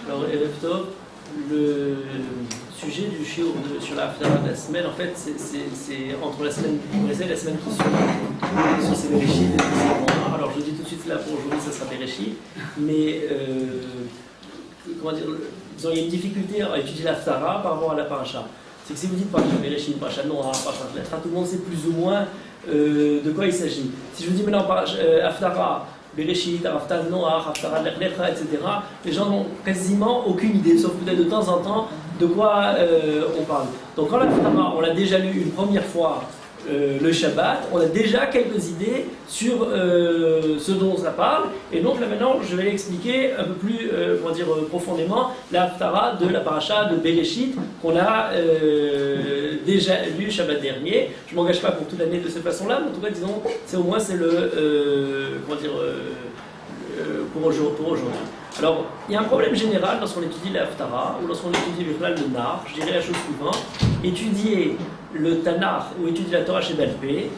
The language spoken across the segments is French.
Alors, Erev Tov, le sujet du shiur sur la Haftarah de la semaine, en fait, c'est entre la semaine qui précède et la semaine qui suit. C'est Bereshit. Alors, je dis tout de suite là, pour aujourd'hui, ça sera Bereshit. Mais, comment dire, disons, il y a une difficulté à étudier la Haftarah par rapport à la Paracha. C'est que si vous dites Paracha Bereshit, Paracha Noah, Paracha Letra, tout le monde sait plus ou moins de quoi il s'agit. Si je vous dis maintenant Haftarah, Bereshit, Haftarah Noah, Haftarah Letra, etc., les gens n'ont quasiment aucune idée, sauf peut-être de temps en temps de quoi on parle. Donc quand l'Haftarah, on l'a déjà lu une première fois le Shabbat, on a déjà quelques idées sur ce dont ça parle, et donc là maintenant je vais expliquer un peu plus profondément la Haftarah de la paracha de Bereshit qu'on a déjà lu Shabbat dernier. Je ne m'engage pas pour toute l'année de cette façon-là, mais en tout cas disons, c'est au moins c'est pour aujourd'hui. Alors, il y a un problème général lorsqu'on étudie la Haftarah ou lorsqu'on étudie le Klal de Nar. Je dirais la chose suivante: étudier le Tanakh ou étudier la Torah chez Balpé,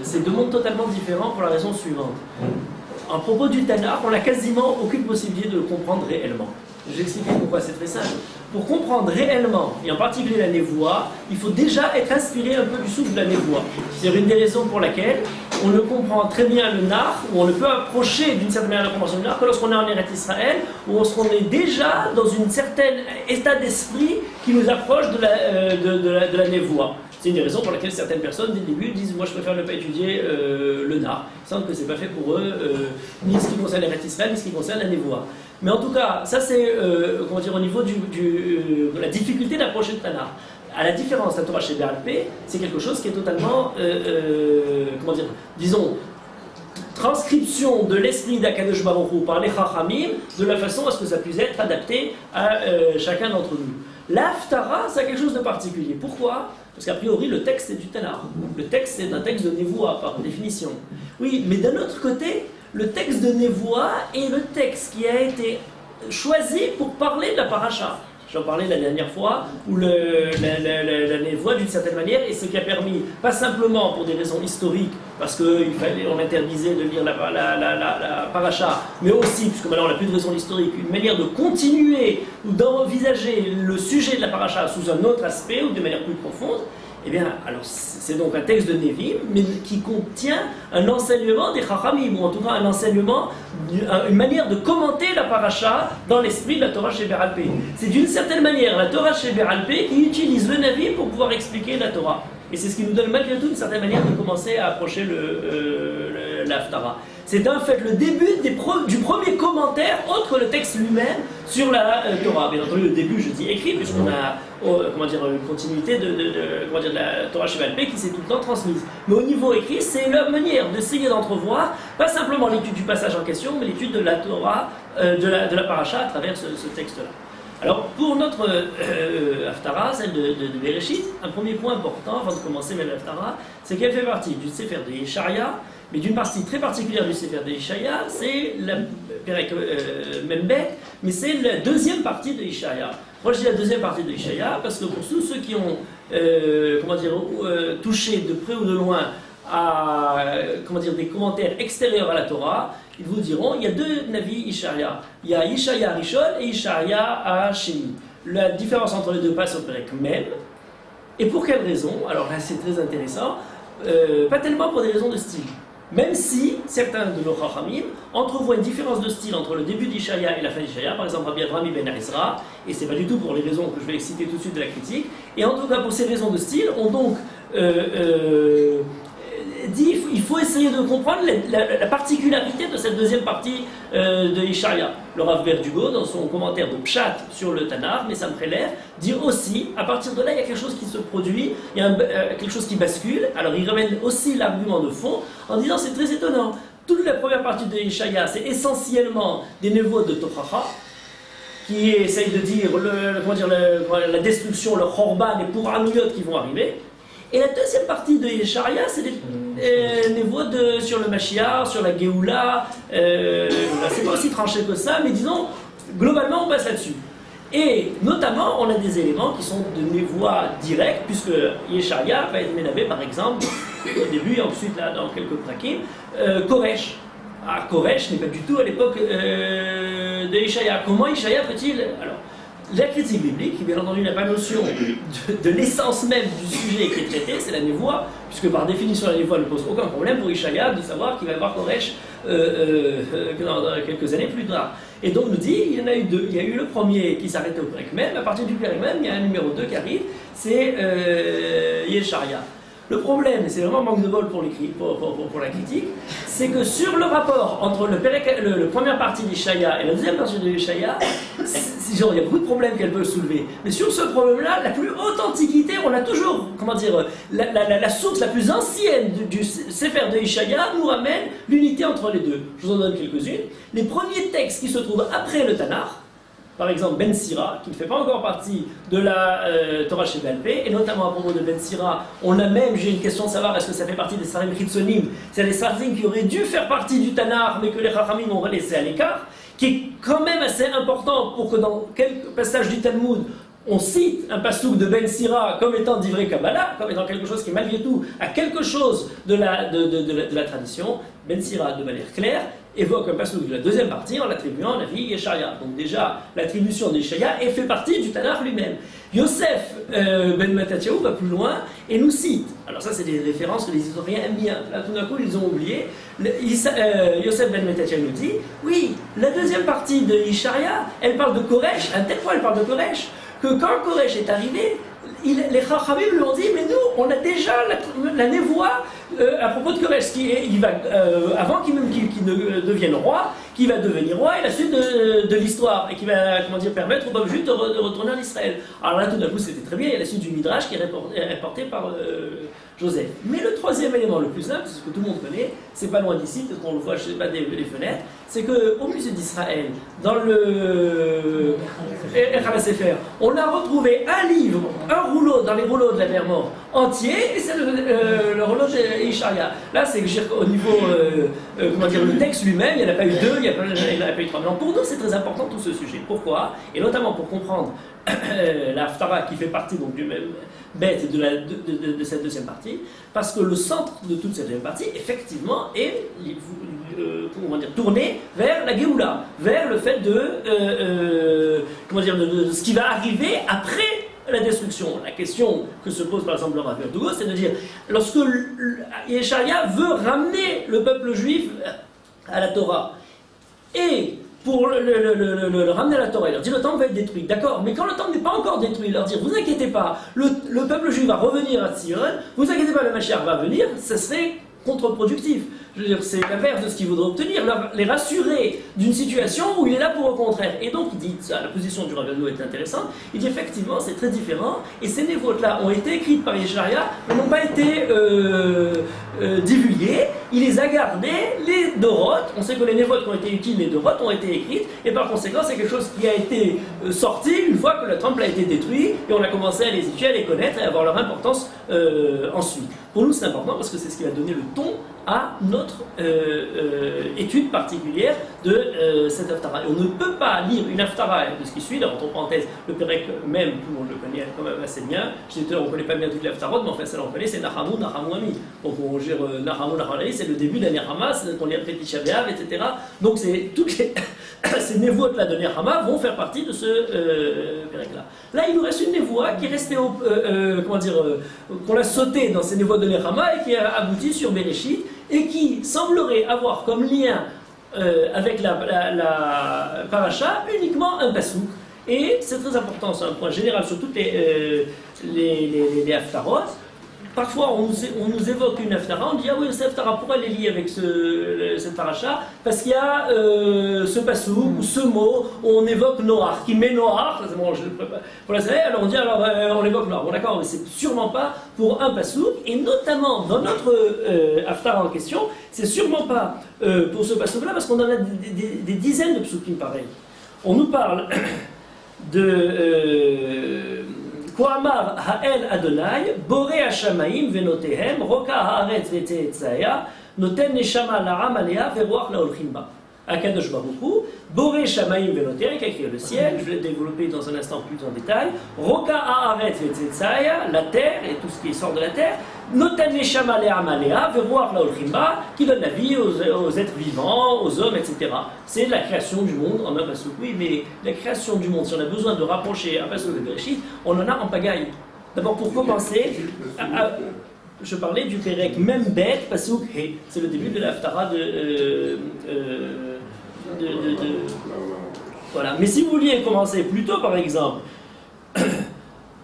c'est deux mondes totalement différents pour la raison suivante. En propos du Tanakh, on n'a quasiment aucune possibilité de le comprendre réellement. Je vais expliquer pourquoi, c'est très simple. Pour comprendre réellement, et en particulier la névoie, il faut déjà être inspiré un peu du souffle de la névoie. C'est une des raisons pour laquelle on ne comprend très bien le Nar, ou on ne peut approcher d'une certaine manière la compréhension du Nar que lorsqu'on est en Eretz Israël, où on est déjà dans une certaine état d'esprit qui nous approche de la névoie. C'est une des raisons pour laquelle certaines personnes, dès le début, disent « moi je préfère ne pas étudier le Nar ». Il semble que ce n'est pas fait pour eux, ni ce qui concerne Eretz Israël, ni ce qui concerne la névoie. Mais en tout cas, ça c'est au niveau de la difficulté d'approcher le Tanakh. À la différence de la Torah chez Béalpé, c'est quelque chose qui est totalement, transcription de l'esprit d'Akadosh Baruch Hu par les Chachamim, de la façon à ce que ça puisse être adapté à chacun d'entre nous. La Haftarah, c'est quelque chose de particulier. Pourquoi ? Parce qu'a priori, le texte est du Tanakh. Le texte est un texte de Névoie, par définition. Oui, mais d'un autre côté, le texte de Névoie est le texte qui a été choisi pour parler de la paracha. J'en parlais la dernière fois, où la névoie, d'une certaine manière, est ce qui a permis, pas simplement pour des raisons historiques, parce qu'on interdisait de lire la paracha, mais aussi, puisque maintenant on n'a plus de raison historique, une manière de continuer ou d'envisager le sujet de la paracha sous un autre aspect ou de manière plus profonde. Eh bien, alors c'est donc un texte de Nevi'im, mais qui contient un enseignement des Chachamim, ou en tout cas un enseignement, une manière de commenter la paracha dans l'esprit de la Torah chez Béalpé. C'est d'une certaine manière la Torah chez Béalpé qui utilise le Nevi'im pour pouvoir expliquer la Torah. Et c'est ce qui nous donne malgré tout une certaine manière de commencer à approcher l'Haftarah. C'est en fait le début du premier commentaire, autre le texte lui-même, sur la Torah. Bien entendu, le début, je dis écrit, puisqu'on a une continuité de la Torah chez Béalpé qui s'est tout le temps transmise. Mais au niveau écrit, c'est la manière d'essayer d'entrevoir, pas simplement l'étude du passage en question, mais l'étude de la Torah, de la paracha à travers ce texte-là. Alors, pour notre Haftarah, celle de Bereshit, un premier point important, avant de commencer même l'Haftarah, c'est qu'elle fait partie du Sefer de Yeshaïa, mais d'une partie très particulière du Sefer de Yeshaïa, c'est la Perek Membet, mais c'est la deuxième partie de Yeshaïa. Moi je dis la deuxième partie de Yeshaïa, parce que pour tous ceux qui ont touché de près ou de loin à des commentaires extérieurs à la Torah, ils vous diront, il y a deux Navi Yeshaïa. Il y a Yeshaïa Rishon et Yeshaïa Sheni. La différence entre les deux passe au Perek Mem. Et pour quelle raison ? Alors là c'est très intéressant, pas tellement pour des raisons de style. Même si certains de nos Chachamim entrevoient une différence de style entre le début d'Yeshaïa et la fin d'Yeshaïa, par exemple Rabbi Avraham ibn Ezra, et c'est pas du tout pour les raisons que je vais citer tout de suite de la critique, et en tout cas pour ces raisons de style, ont donc dit il faut essayer de comprendre la particularité de cette deuxième partie de Yeshaïa. Le Rav Berdugo, dans son commentaire de Pshat sur le Tanakh, mais ça me prélève, dit aussi, à partir de là, il y a quelque chose qui se produit, il y a quelque chose qui bascule. Alors il ramène aussi l'argument de fond en disant c'est très étonnant. Toute la première partie de Yeshaïa, c'est essentiellement des névots de Tochacha, qui essayent de dire la destruction, le Chorban et pour Amiyot qui vont arriver. Et la deuxième partie de Yeshaïa, c'est des névois sur le Mashiach, sur la Géoula. C'est pas aussi tranché que ça, mais disons, globalement, on passe là-dessus. Et notamment, on a des éléments qui sont de névois directs, puisque Yeshaïa va être ménavé, par exemple, au début et ensuite, là, dans quelques prakim, Koresh. Koresh n'est pas du tout à l'époque de Ishaïa. Comment Ishaïa peut-il... Alors, la critique biblique, qui bien entendu n'a pas notion de l'essence même du sujet qui est traité, c'est la névoie, puisque par définition la névoie ne pose aucun problème pour Ishaïa de savoir qu'il va y avoir Koresh dans quelques années plus tard. Et donc nous dit, il y en a eu deux. Il y a eu le premier qui s'arrêtait au Pérec même, à partir du Pérec même, il y a un numéro 2 qui arrive, c'est Yesharia. Le problème, et c'est vraiment un manque de bol pour la critique, c'est que sur le rapport entre le première partie d'Ishaïa et la deuxième partie de Ishaïa, il y a beaucoup de problèmes qu'elle peut soulever. Mais sur ce problème-là, la plus haute antiquité, on a toujours, comment dire, la source la plus ancienne du Sefer de Ishaïa nous ramène l'unité entre les deux. Je vous en donne quelques-unes. Les premiers textes qui se trouvent après le Tanakh, par exemple Ben Sira, qui ne fait pas encore partie de la Torah Sheba'al Peh, et notamment à propos de Ben Sira, on a même, j'ai une question de savoir, est-ce que ça fait partie des Sarim Chitzonim, c'est des Sarim qui auraient dû faire partie du Tanakh, mais que les Chachamim ont laissé à l'écart, qui est quand même assez important pour que dans quelques passages du Talmud, on cite un passouk de Ben Sira comme étant d'ivrei Kabbalah, comme étant quelque chose qui malgré tout a quelque chose de la tradition. Ben Sira, de manière claire, évoque un passouk de la deuxième partie en l'attribuant à la vie Yeshaïa. Donc déjà, l'attribution d'Yeshaïa fait partie du Tanakh lui-même. Yosef ben Mattatiaou va plus loin et nous cite, alors ça c'est des références que les historiens aiment bien, là tout d'un coup ils ont oublié, Yosef ben Mattatiaou nous dit, oui, la deuxième partie de Yeshaïa, elle parle de Koresh, à tel point elle parle de Koresh, que quand Koresh est arrivé, les Chachamim lui ont dit, mais nous, on a déjà la névoie à propos de Koresh, avant qu'il ne devienne roi, qui va devenir roi, et la suite de l'histoire, et qui va, permettre au peuple juif de retourner en Israël. Alors là, tout d'un coup, c'était très bien, il y a la suite du Midrash qui est rapporté par Joseph. Mais le troisième élément le plus simple, c'est ce que tout le monde connaît, c'est pas loin d'ici, peut-être qu'on le voit, je sais pas, des fenêtres, c'est qu'au musée d'Israël, dans le Echal Sefer, on a retrouvé un livre, un rouleau dans les rouleaux de la mer Morte entier, et c'est le rouleau d'Ishaïa. Là, c'est au niveau, le texte lui-même, il n'y en a pas eu deux, il n'y en a pas eu trois. Mais pour nous, c'est très important tout ce sujet. Pourquoi? Et notamment pour comprendre la Haftarah qui fait partie donc, du même bête de cette deuxième partie, parce que le centre de toute cette deuxième partie, effectivement, est tourné vers la Géoula, vers le fait de ce qui va arriver après la destruction. La question que se pose par exemple le Rav Verdugo, c'est de dire, lorsque Yeshaïa veut ramener le peuple juif à la Torah, et pour le ramener à la Torah, il leur dit le temple va être détruit, d'accord, mais quand le temple n'est pas encore détruit, il leur dit vous inquiétez pas, le peuple juif va revenir à Sion, vous inquiétez pas, le Mashiach va venir, ça serait contre-productif. Je veux dire, c'est l'inverse de ce qu'il voudrait obtenir, les rassurer d'une situation où il est là pour au contraire. Et donc il dit, ça, la position du Rav Verdugo est intéressante, il dit effectivement c'est très différent, et ces névotes-là ont été écrites par Yeshaïa, mais n'ont pas été divulguées, il les a gardées, les Doroth, on sait que les névotes qui ont été utiles, les Doroth ont été écrites, et par conséquent c'est quelque chose qui a été sorti une fois que le temple a été détruit, et on a commencé à les étudier, à les connaître, et à avoir leur importance ensuite. Pour nous c'est important parce que c'est ce qui va donner le ton à notre étude particulière de cette Haftarah. Et on ne peut pas lire une Haftarah de ce qui suit, entre parenthèses, le Pérec même, tout le monde le connaît quand même assez bien. Je disais, on ne connaît pas bien toutes les Haftarot, mais enfin, ça on connaît, c'est Nahamou, Nahamouami. Donc on gère Nahamou, Nahamouami, c'est le début de la Nehama, c'est qu'on lit après Tisha B'Av, etc. Donc c'est toutes ces névoites-là de Nehama vont faire partie de ce Pérec-là. Là, il nous reste une névoie qui est restée, qu'on a sautée dans ces névoites de Nehama et qui a abouti sur Bereshit, et qui semblerait avoir comme lien avec la paracha uniquement un pasouk. Et c'est très important, c'est un point général sur toutes les haftarot. Parfois on nous évoque une haftara, on dit ah oui cette haftara pourquoi elle est liée avec cette paracha? Parce qu'il y a ce pasouk ou ce mot où on évoque Noach, qui met Noach, c'est bon, pour la série, alors on dit on évoque Noach. Bon d'accord, mais c'est sûrement pas pour un pasouk, et notamment dans notre haftara en question, c'est sûrement pas pour ce pasouk là, parce qu'on en a des dizaines de psukim pareils. On nous parle de Koamar Ha'el Adonai, Boré Hashamaim Venotehem, Roka Haaretz Ve'Tzeetzaya, Noten Neshama La'am Alea Ve'Ruach La'olchim Ba. Akadosh Baruch Hu, Boré Shamaim Veloter, qui a créé le ciel, je vais le développer dans un instant plus en détail, Roka Haaretz Vetzetzaya, la terre et tout ce qui sort de la terre, Notan Neshama Le'amalea, Veroar Laolchimba, qui donne la vie aux êtres vivants, aux hommes, etc. C'est la création du monde en un pasuk. Oui, mais la création du monde, si on a besoin de rapprocher un pasuk de Bereshit, on en a en pagaille. D'abord, pour commencer, je parlais du Perek Membet Pasuk He. C'est le début de l'Haftara Voilà. Mais si vous vouliez commencer plus tôt, par exemple,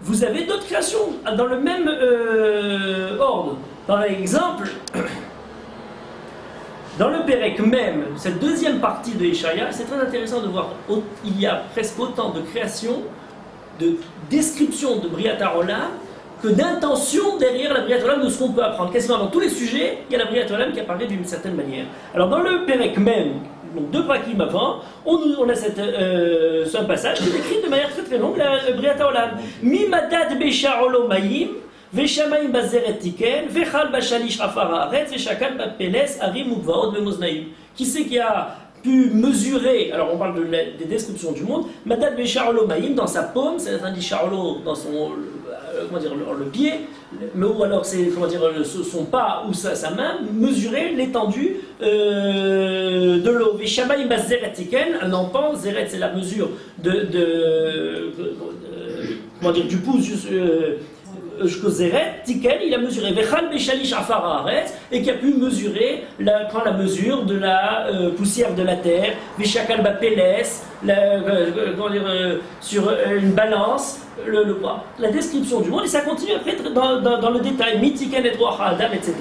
vous avez d'autres créations dans le même ordre. Par exemple, dans le Perek même, cette deuxième partie de Ishaïa, c'est très intéressant de voir, il y a presque autant de créations, de description de Briat Olam que d'intention derrière la Briat Olam de ce qu'on peut apprendre. Quasiment dans tous les sujets, il y a la Briat Olam qui apparaît d'une certaine manière. Alors dans le Perek même, donc deux prakim avant, on a un passage qui décrit de manière très très longue la Briat Olam. Mi madad beishar olomayim, veshamayim bazeret tiken, vechal bashalish afar haaretz, veshakan bapeles arim ugvaot bemoznaim. Qui c'est qui a pu mesurer, alors on parle des descriptions du monde, Madad Becharolo Maïm dans sa paume, c'est-à-dire dit Charlo dans son, le pied, ou alors c'est, son pas ou sa main, mesurer l'étendue de l'eau. Veshamayim Bazeret Tiken, un empan, Zeret c'est la mesure du pouce jusqu'au Zeret, Tiken, il a mesuré Vechal Beshalish Afar Haaretz, et qui a pu mesurer, prendre la mesure de la poussière de la terre, Veshakal Bapeles, sur une balance, le poids. La description du monde, et ça continue après dans le détail, Mitiken et Roach Adam, etc.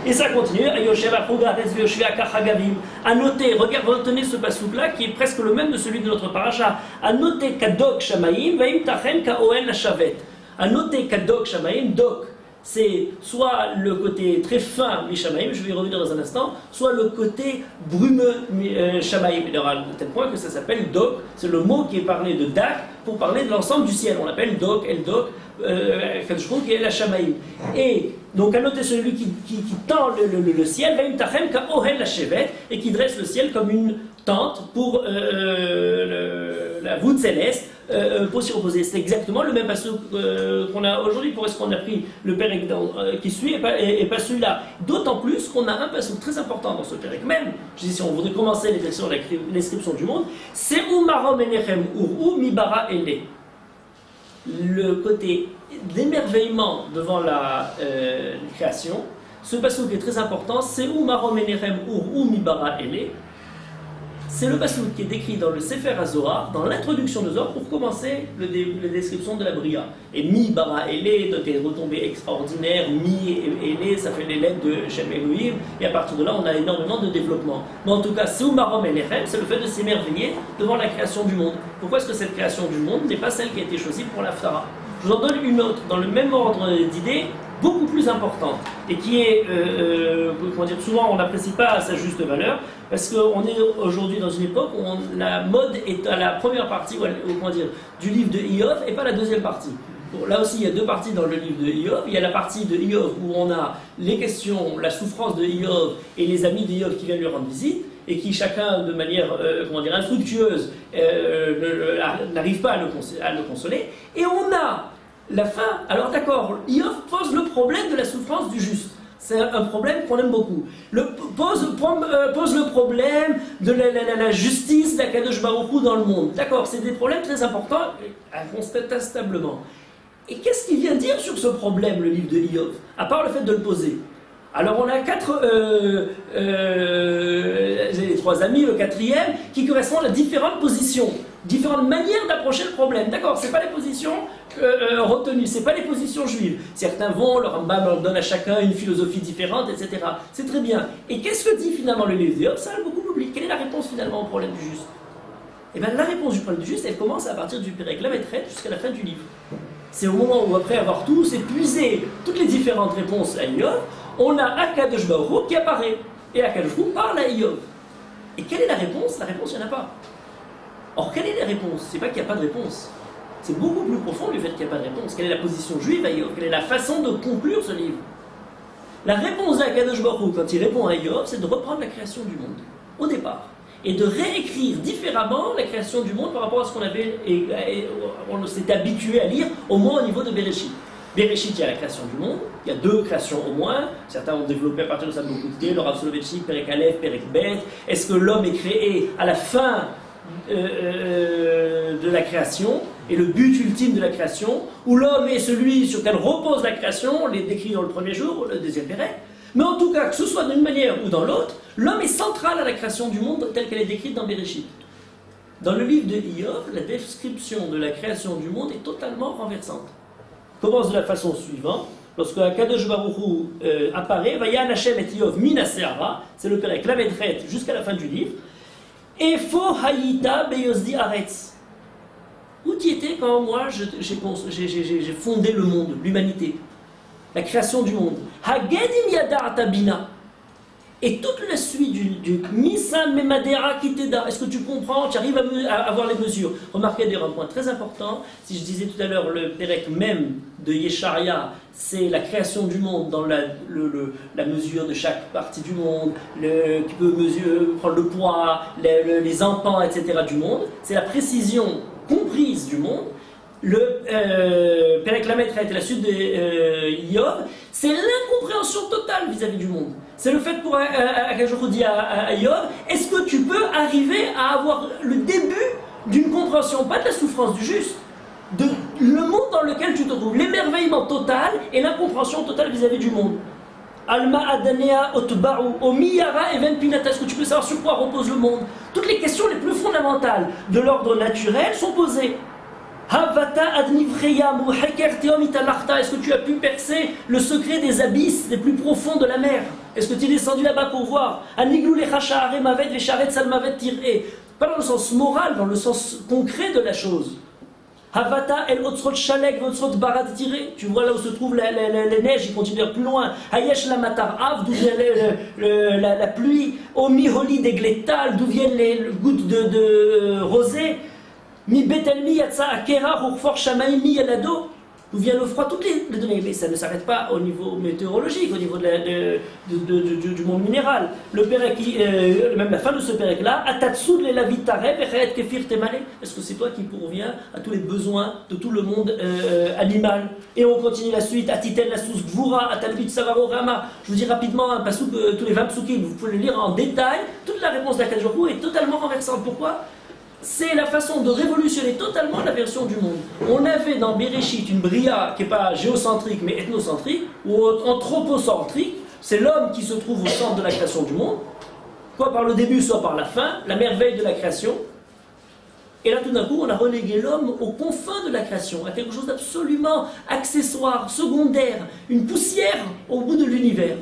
Et ça continue, Ayoshev Achogaretz Vyoshve Akachagavim. À noter, retenez ce passouk-là, qui est presque le même de celui de notre paracha. À noter Kadok Shamaim, Vaim Tachen Kaoel Nashavet. À noter qu'Adok Shamaim, Dok, c'est soit le côté très fin Shamaim, je vais y revenir dans un instant, soit le côté brumeux Shamaim. Il y aura tel point que ça s'appelle Dok, c'est le mot qui est parlé de Dak pour parler de l'ensemble du ciel. On l'appelle Dok, El Dok, qui est la Shamaim. Et donc à noter celui qui tend le ciel, Vaim Tachem Ka Ohel la Shevet, et qui dresse le ciel comme une tente pour la voûte céleste. Pour s'y reposer. C'est exactement le même passage qu'on a aujourd'hui. Pour est-ce qu'on a pris le Perek qui suit et pas celui-là. D'autant plus qu'on a un passage très important dans ce Perek même. Je dis, si on voudrait commencer l'inscription du monde, c'est Umarom Enechem Uru Mibara Ele. Le côté d'émerveillement devant la création. Ce passage qui est très important, c'est Umarom Enechem Uru Mibara Ele. C'est le passouk qui est décrit dans le Sefer HaZohar, dans l'introduction de Zohar, pour commencer la description de la Bria. Et Mi Bara Ele, donc des retombées extraordinaires, Mi Ele, ça fait les lettres de Shem Elohim, et à partir de là, on a énormément de développement. Mais en tout cas, Seumarom Elechem, c'est le fait de s'émerveiller devant la création du monde. Pourquoi est-ce que cette création du monde n'est pas celle qui a été choisie pour l'Haftara? Je vous en donne une autre, dans le même ordre d'idées, beaucoup plus importante, et qui est, souvent on n'apprécie pas à sa juste valeur, parce qu'on est aujourd'hui dans une époque où la mode est à la première partie du livre de Iov, et pas la deuxième partie. Bon, là aussi, il y a deux parties dans le livre de Iov. Il y a la partie de Iov où on a les questions, la souffrance de Iov et les amis d'Iov qui viennent lui rendre visite, et qui chacun, de manière infructueuse, n'arrive pas à le consoler. Et on a la fin. Alors d'accord, Iov pose le problème de la souffrance du juste. C'est un problème qu'on aime beaucoup. Pose le problème de la justice d'Akadosh Baruch Hu dans le monde. D'accord, c'est des problèmes très importants, incontestablement. Et qu'est-ce qu'il vient dire sur ce problème, le livre de Iov, à part le fait de le poser? Alors on a les trois amis, le quatrième, qui correspondent à différentes positions, différentes manières d'approcher le problème. D'accord, c'est pas les positions retenues, c'est pas les positions juives. Certains vont, le Rambam leur donne à chacun une philosophie différente, etc. C'est très bien. Et qu'est-ce que dit finalement le livre d'Iov? Ça a beaucoup oublié. Quelle est la réponse finalement au problème du juste? Eh bien la réponse du problème du juste, elle commence à partir du Perek Lametret jusqu'à la fin du livre. C'est au moment où, après avoir tous épuisé toutes les différentes réponses à Iov, on a Akadosh Baruch Hu qui apparaît. Et Akadosh Baruch Hu parle à Iov. Et quelle est la réponse? La réponse, il n'y en a pas. Or, quelle est la réponse? C'est pas qu'il n'y a pas de réponse. C'est beaucoup plus profond du fait qu'il n'y a pas de réponse. Quelle est la position juive à Iov? Quelle est la façon de conclure ce livre? La réponse d'Akadosh Baruch Hu, quand il répond à Iov, c'est de reprendre la création du monde, au départ. et de réécrire différemment la création du monde par rapport à ce qu'on avait on s'était habitué à lire, au moins au niveau de Bereshit. Bereshit, il y a la création du monde, il y a 2 créations au moins, certains ont développé à partir de ça beaucoup d'idées, le Rav Soloveitchik, Perek Aleph, Perek Bet, est-ce que l'homme est créé à la fin de la création, et le but ultime de la création, où l'homme est celui sur lequel repose la création, on les décrit dans le premier jour, le deuxième Perek, mais en tout cas, que ce soit d'une manière ou dans l'autre, l'homme est central à la création du monde telle qu'elle est décrite dans Bereshit. Dans le livre de Iyov, la description de la création du monde est totalement renversante. Commence de la façon suivante, lorsque Akadosh Baruch Hu apparaît, Vayan Hashem et Iyov mina se'ara, c'est le Perek Lamedret jusqu'à la fin du livre, Efo hayita beyosdi aretz. Où tu étais quand moi j'ai fondé le monde, l'humanité, la création du monde. Hagedim yada'ata bina. Et toute la suite du Misan Memadera Kiteda, est-ce que tu comprends, tu arrives à avoir les mesures? Remarquez d'ailleurs un point très important, si je disais tout à l'heure, le Perek même de Yesharia, c'est la création du monde dans la mesure de chaque partie du monde, qui peut prendre le poids, les empans, etc. du monde, c'est la précision comprise du monde. Le Perek Lamedret et la suite de Iyov, c'est l'incompréhension totale vis-à-vis du monde. C'est le fait pour Akadosh dit à Iyov, est-ce que tu peux arriver à avoir le début d'une compréhension, pas de la souffrance du juste, de le monde dans lequel tu te trouves, l'émerveillement total et l'incompréhension totale vis-à-vis du monde. Alma Adanea Otba'u Omiyara Even Pinata, est-ce que tu peux savoir sur quoi repose le monde? Toutes les questions les plus fondamentales de l'ordre naturel sont posées. Havata adnivreya muheker teom italachta, est-ce que tu as pu percer le secret des abysses les plus profonds de la mer? Est-ce que tu es descendu là-bas pour voir? Aniglou lecha sha'are mavet vesharet salmavet tir'e, pas dans le sens moral, dans le sens concret de la chose. Havata el otsrot shalek otsrot barat tir'e, tu vois là où se trouvent les neiges, ils continuent plus loin. Hayesh la matar av, d'où vient la pluie. Omi holi degletal, d'où viennent les gouttes de rosée. Mi betelmi yatsa akera urfor shamaimi yalado, d'où vient le froid, toutes les données, mais ça ne s'arrête pas au niveau météorologique, au niveau du monde minéral. Le Perek, même la fin de ce Perek là, atatsud le lavitarev echet kefir temale, est-ce que c'est toi qui pourviens à tous les besoins de tout le monde animal? Et on continue la suite, atitel la sous gvura, atalpit savaro rama. Je vous dis rapidement un pasouk, tous les 20 psukim, vous pouvez le lire en détail. Toute la réponse d'Akadosh Baruch Hu est totalement renversante. Pourquoi? C'est la façon de révolutionner totalement la version du monde. On avait dans Bereshit une bria qui n'est pas géocentrique mais ethnocentrique, ou anthropocentrique, c'est l'homme qui se trouve au centre de la création du monde, soit par le début, soit par la fin, la merveille de la création. Et là tout d'un coup, on a relégué l'homme aux confins de la création, à quelque chose d'absolument accessoire, secondaire, une poussière au bout de l'univers.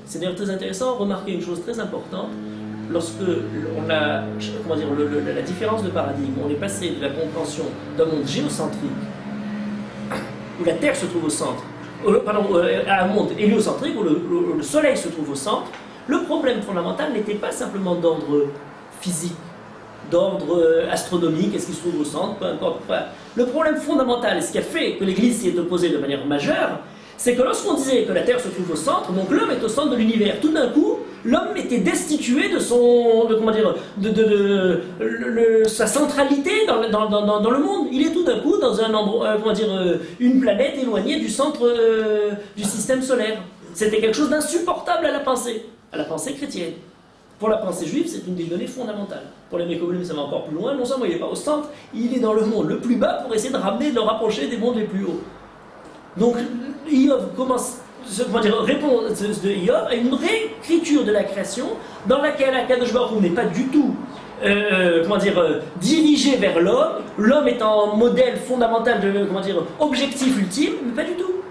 C'est d'ailleurs très intéressant, remarquer une chose très importante. Lorsque on a, la différence de paradigme, on est passé de la compréhension d'un monde géocentrique, où la Terre se trouve au centre, à un monde héliocentrique, où le Soleil se trouve au centre, le problème fondamental n'était pas simplement d'ordre physique, d'ordre astronomique, est-ce qu'il se trouve au centre, peu importe. Le problème fondamental, et ce qui a fait que l'Église s'y est opposée de manière majeure, c'est que lorsqu'on disait que la Terre se trouve au centre, donc l'homme est au centre de l'univers, tout d'un coup, l'homme était destitué de sa centralité dans le monde. Il est tout d'un coup dans un endroit, une planète éloignée du centre du système solaire. C'était quelque chose d'insupportable à la pensée chrétienne. Pour la pensée juive, c'est une des données fondamentales. Pour les Mécobolim, ça va encore plus loin. Non seulement il n'est pas au centre, il est dans le monde le plus bas pour essayer de le rapprocher des mondes les plus hauts. Donc, Iyov répond de Iyov à une réécriture de la création dans laquelle Akadosh Baruch Hu n'est pas du tout dirigé vers l'homme. L'homme est un modèle fondamental objectif ultime, mais pas du tout.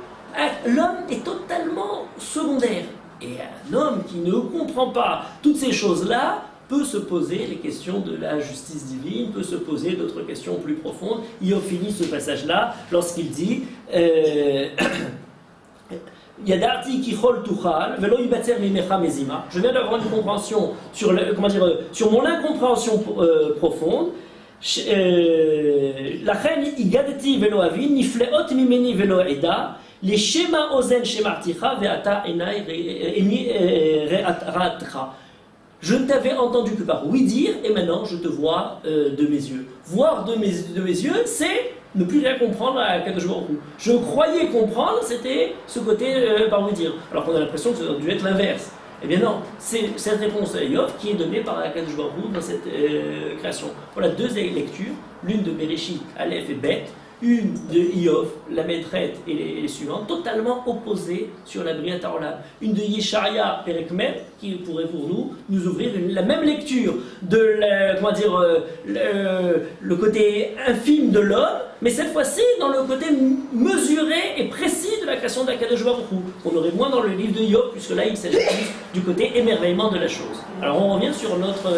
L'homme est totalement secondaire. Et un homme qui ne comprend pas toutes ces choses-là peut se poser les questions de la justice divine, peut se poser d'autres questions plus profondes. Iyov finit ce passage-là lorsqu'il dit Yadarti ki chol tuchal, velo yibatzer mimecha mezima. Je viens d'avoir une compréhension sur mon incompréhension profonde. Lachen igadeti velo avin, nifleot mimeni velo eda, les shema ozen shemarticha ve'ata enai re'atcha. Je ne t'avais entendu que par oui dire, et maintenant je te vois de mes yeux. Voir de mes yeux, c'est ne plus rien comprendre à Kadosh Baruch Hu. Je croyais comprendre, c'était ce côté par oui dire. Alors qu'on a l'impression que ça aurait dû être l'inverse. Eh bien non, c'est cette réponse à Eov qui est donnée par Kadosh Baruch Hu dans cette création. Voilà deux lectures, l'une de Bereshit, Aleph et Bet, une de Eov, la maîtrette et les suivantes, totalement opposées sur la Briat Haolam. Une de Yesharia Perek Mem, qui pourrait pour nous ouvrir la même lecture de le côté infime de l'homme, mais cette fois-ci dans le côté mesuré et précis de la création d'Akadosh Baruch Hu. On aurait moins dans le livre de Eov, puisque là il s'agit plus du côté émerveillement de la chose. Alors on revient sur notre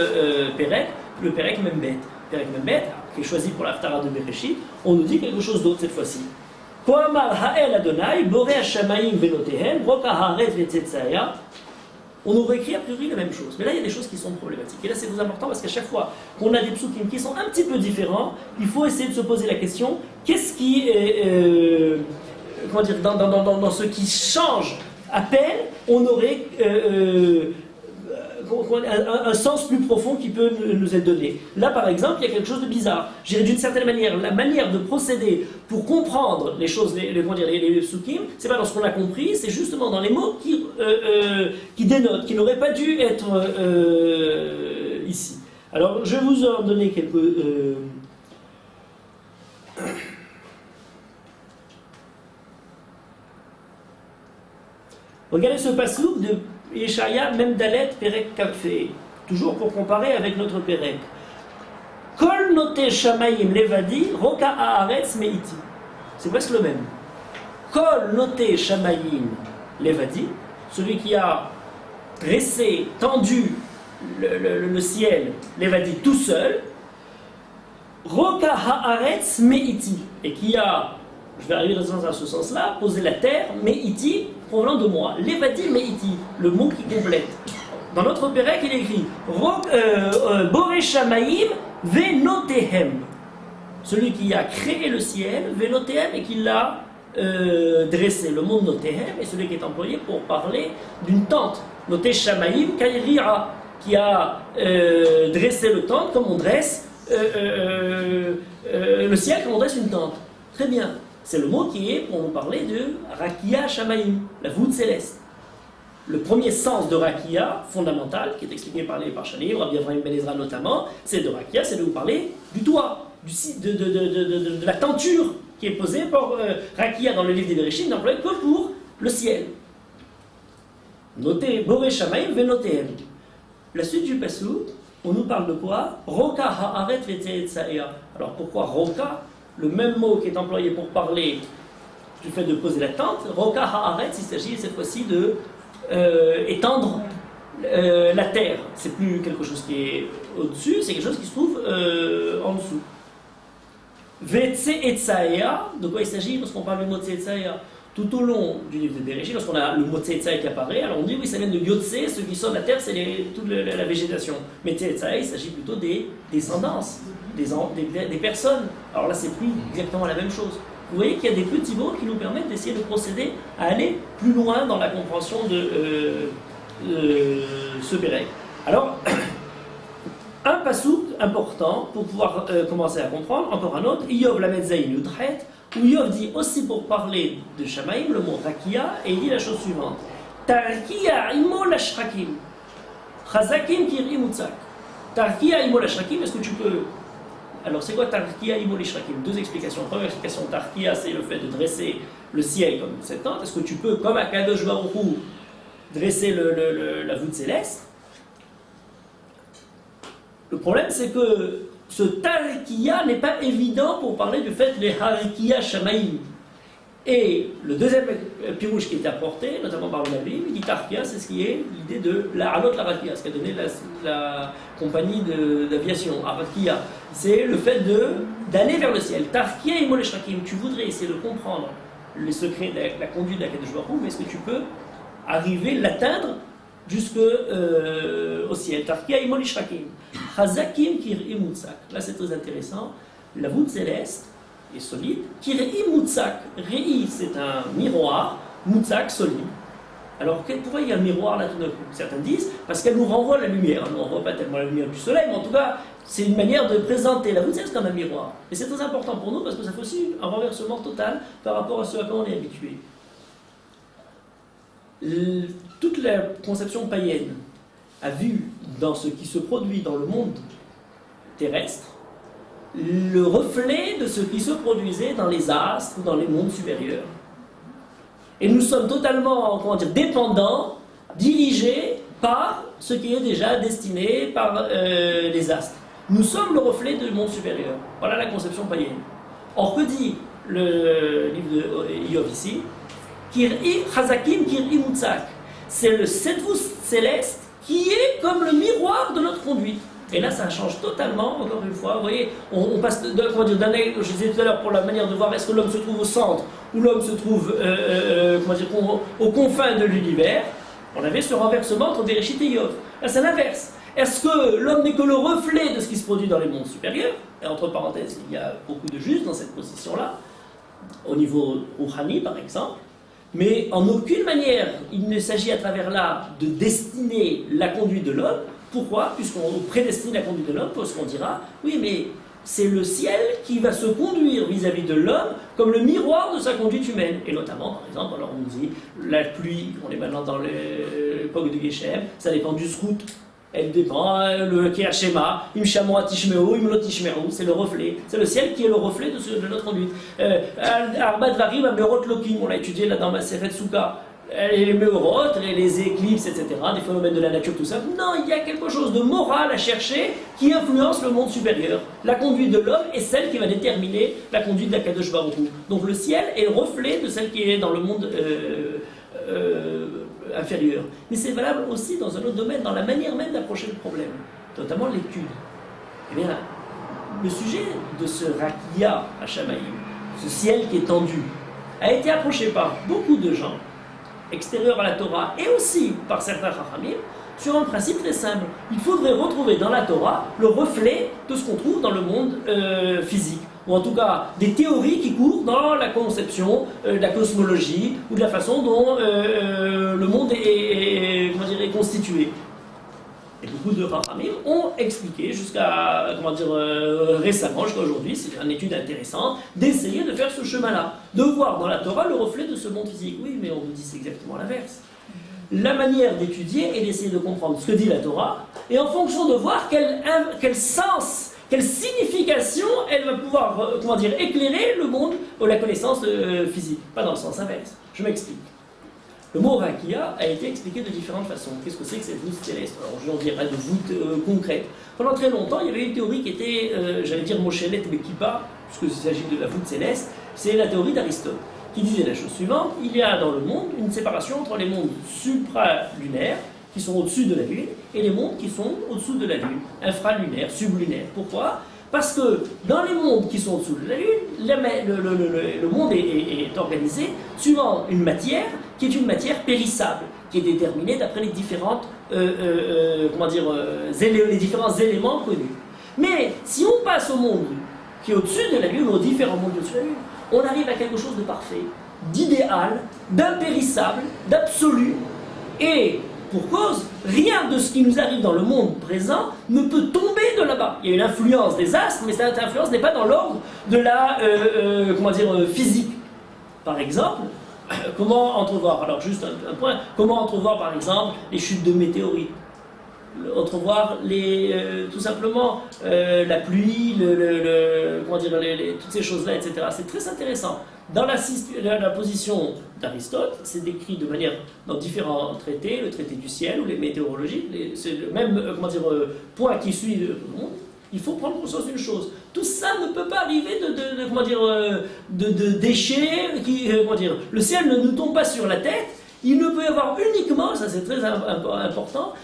Perek, le Perek Membet. Perek Membet, qui est choisi pour l'Haftara de Bereshit, on nous dit quelque chose d'autre cette fois-ci. Koamar Ha'el Adonai, Borei Hashamayim Venotehem, Roka Haaretz Vetzetzaya. On aurait écrit a priori la même chose. Mais là, il y a des choses qui sont problématiques. Et là, c'est très important parce qu'à chaque fois qu'on a des psukim qui sont un petit peu différents, il faut essayer de se poser la question, qu'est-ce qui est... comment dire, dans ce qui change à peine, on aurait... un sens plus profond qui peut nous être donné. Là, par exemple, il y a quelque chose de bizarre. Je dirais d'une certaine manière, la manière de procéder pour comprendre les choses, les psukim, c'est pas dans ce qu'on a compris, c'est justement dans les mots qui dénotent, qui n'auraient pas dû être ici. Alors, je vais vous en donner quelques... Regardez ce passouk de Yeshaya, même Dalet, Perek Kafé, toujours pour comparer avec notre Perek. Kol note shamayim levadi, roka haaretz meiti. C'est presque le même. Kol note shamayim levadi, celui qui a dressé, tendu le ciel, levadi tout seul, roka haaretz meiti, et qui a, je vais arriver dans ce sens-là, posé la terre, meiti, provenant de moi. Levadi meiti, le mot qui complète. Dans notre Perek, il est écrit Borei Shamayim Venotehem. Celui qui a créé le ciel, Venotehem, et qui l'a dressé. Le mot Notehem est celui qui est employé pour parler d'une tente. Note Shamayim Kairira, qui a dressé le tente comme on dresse le ciel, comme on dresse une tente. Très bien. C'est le mot qui est pour nous parler de Rakia Shamayim, la voûte céleste. Le premier sens de Rakia, fondamental, qui est expliqué par les Parshanim, Rabbi Avraham Ben Ezra notamment, c'est de Rakia, c'est de vous parler du toit, de la tenture qui est posée par Rakia dans le livre des Bereshit, n'employé que pour le ciel. Notez Borei Shamayim Venotehem. La suite du Passouk, on nous parle de quoi? Roka Haaretz Vetzetzaya. Alors pourquoi Roka? Le même mot qui est employé pour parler du fait de poser la tente, Roka Haaretz, il s'agit cette fois-ci de étendre la terre. C'est plus quelque chose qui est au-dessus, c'est quelque chose qui se trouve en dessous. Vetzetzaya, de quoi il s'agit lorsqu'on parle du mot Tzetzaya? Tout au long du livre de Bereshit, lorsqu'on a le mot Tzetzaya qui apparaît, alors on dit oui, ça vient de Yotze, ceux qui sortent de la terre, c'est toute la végétation. Mais Tzetzaya, il s'agit plutôt des descendances. Des personnes. Alors là, c'est plus exactement la même chose. Vous voyez qu'il y a des petits mots qui nous permettent d'essayer de procéder à aller plus loin dans la compréhension de ce Perek. Alors, un passouk important pour pouvoir commencer à comprendre, encore un autre, Iyov Lamed Zayin Yudchet, où Iyov dit aussi pour parler de Shamaïm, le mot Rakia, et il dit la chose suivante. Tarkia imo lashrakim, chazakim kirim utzak. Tarkia imo lashrakim, est-ce que tu peux... Alors, c'est quoi Tarkia Imo Lishrakim? Deux explications. Première explication, Tarkia, c'est le fait de dresser le ciel comme cette tente. Est-ce que tu peux, comme à Kadosh Baruch Hu, dresser la voûte céleste? Le problème, c'est que ce Tarkia n'est pas évident pour parler du fait les Harikia Shamaim. Et le deuxième pirouche qui est apporté, notamment par le Nabi, il dit Tarkia, c'est ce qui est l'idée de la Alot Larakia, ce qu'a donné la compagnie d'aviation, Arakia. C'est le fait d'aller vers le ciel. Tarkia et Moleshrakim, tu voudrais essayer de comprendre les secrets de la conduite de la Kadosh Baruch Hu, mais est-ce que tu peux arriver, l'atteindre jusqu'au ciel? Tarkia et Moleshrakim. Chazakim Kir'im Mutzak. Là, c'est très intéressant. La voûte céleste est solide. Kirei Mutzak. Rei, c'est un miroir. Mutzak, solide. Alors pourquoi il y a un miroir là tout d'un coup? Certains disent parce qu'elle nous renvoie la lumière. Elle ne nous renvoie pas tellement la lumière du soleil, mais en tout cas, c'est une manière de présenter la voûte céleste comme un miroir. Et c'est très important pour nous parce que ça fait aussi un renversement total par rapport à ce à quoi on est habitué. Toute la conception païenne a vu dans ce qui se produit dans le monde terrestre le reflet de ce qui se produisait dans les astres ou dans les mondes supérieurs. Et nous sommes totalement, dépendants, dirigés par ce qui est déjà destiné par les astres. Nous sommes le reflet du monde supérieur. Voilà la conception païenne. Or, que dit le livre de Iov ici? Kir'i Chazakim Kir'i Mutzak. C'est le Sedvus céleste qui est comme le miroir de notre conduite. Et là, ça change totalement, encore une fois. Vous voyez, on passe d'un je disais tout à l'heure, pour la manière de voir, est-ce que l'homme se trouve au centre ou l'homme se trouve aux confins de l'univers. On avait ce renversement entre Bereshit et Iov. Là, c'est l'inverse. Est-ce que l'homme n'est que le reflet de ce qui se produit dans les mondes supérieurs? Et entre parenthèses, il y a beaucoup de justes dans cette position-là, au niveau Rouhani, par exemple. Mais en aucune manière, il ne s'agit à travers là de destiner la conduite de l'homme. Pourquoi? Puisqu'on prédestine la conduite de l'homme, parce qu'on dira, oui, mais c'est le ciel qui va se conduire vis-à-vis de l'homme comme le miroir de sa conduite humaine. Et notamment, par exemple, alors on dit, la pluie, on est maintenant dans l'époque de Geshem, ça dépend du srout. Elle dépend, le Kéachema, Imshamo Atishmeo, Imlotishmeo, c'est le reflet. C'est le ciel qui est le reflet de notre conduite. Arba Dvarim, Amerot Lokim, on l'a étudié là dans ma Sefet Souka. Les méorotes, les éclipses, etc., des phénomènes de la nature, tout ça. Non, il y a quelque chose de moral à chercher qui influence le monde supérieur. La conduite de l'homme est celle qui va déterminer la conduite d'Akadosh Baruch Hu. Donc le ciel est le reflet de celle qui est dans le monde inférieur. Mais c'est valable aussi dans un autre domaine, dans la manière même d'approcher le problème, notamment l'étude. Eh bien, le sujet de ce Rakia à Shamaïm, ce ciel qui est tendu, a été approché par beaucoup de gens extérieurs à la Torah et aussi par certains Chachamim sur un principe très simple. Il faudrait retrouver dans la Torah le reflet de ce qu'on trouve dans le monde physique, ou en tout cas des théories qui courent dans la conception de la cosmologie ou de la façon dont le monde est constitué. Et beaucoup de Chachamim ont expliqué jusqu'à, récemment, jusqu'à aujourd'hui, c'est une étude intéressante, d'essayer de faire ce chemin-là, de voir dans la Torah le reflet de ce monde physique. Oui, mais on nous dit c'est exactement l'inverse. La manière d'étudier est d'essayer de comprendre ce que dit la Torah, et en fonction de voir quel sens, quelle signification elle va pouvoir, éclairer le monde ou la connaissance physique. Pas dans le sens inverse. Je m'explique. Le mot Rakia a été expliqué de différentes façons. Qu'est-ce que c'est que cette voûte céleste? Alors, je n'en dirais pas de voûte concrète. Pendant très longtemps, il y avait une théorie qui était, Moshelet Bekipa, puisqu'il s'agit de la voûte céleste, c'est la théorie d'Aristote, qui disait la chose suivante: il y a dans le monde une séparation entre les mondes supralunaires, qui sont au-dessus de la Lune, et les mondes qui sont au-dessous de la Lune, infralunaires, sublunaires. Pourquoi? Parce que dans les mondes qui sont au-dessous de la Lune, le monde est organisé suivant une matière qui est une matière périssable, qui est déterminée d'après les différentes, les différents éléments connus. Mais si on passe au monde qui est au-dessus de la Lune, aux différents mondes au-dessus de la Lune, on arrive à quelque chose de parfait, d'idéal, d'impérissable, d'absolu, et pour cause, rien de ce qui nous arrive dans le monde présent ne peut tomber de là-bas. Il y a une influence des astres, mais cette influence n'est pas dans l'ordre de la physique. Par exemple, comment entrevoir, alors juste un point, comment entrevoir par exemple les chutes de météorites, entrevoir tout simplement la pluie, toutes ces choses-là, etc. C'est très intéressant. Dans la position d'Aristote, c'est décrit de manière dans différents traités, le traité du ciel ou les météorologies, c'est le même point qui suit le monde. Il faut prendre conscience d'une chose: tout ça ne peut pas arriver de déchets. Le ciel ne nous tombe pas sur la tête. Il ne peut y avoir uniquement, ça c'est très important,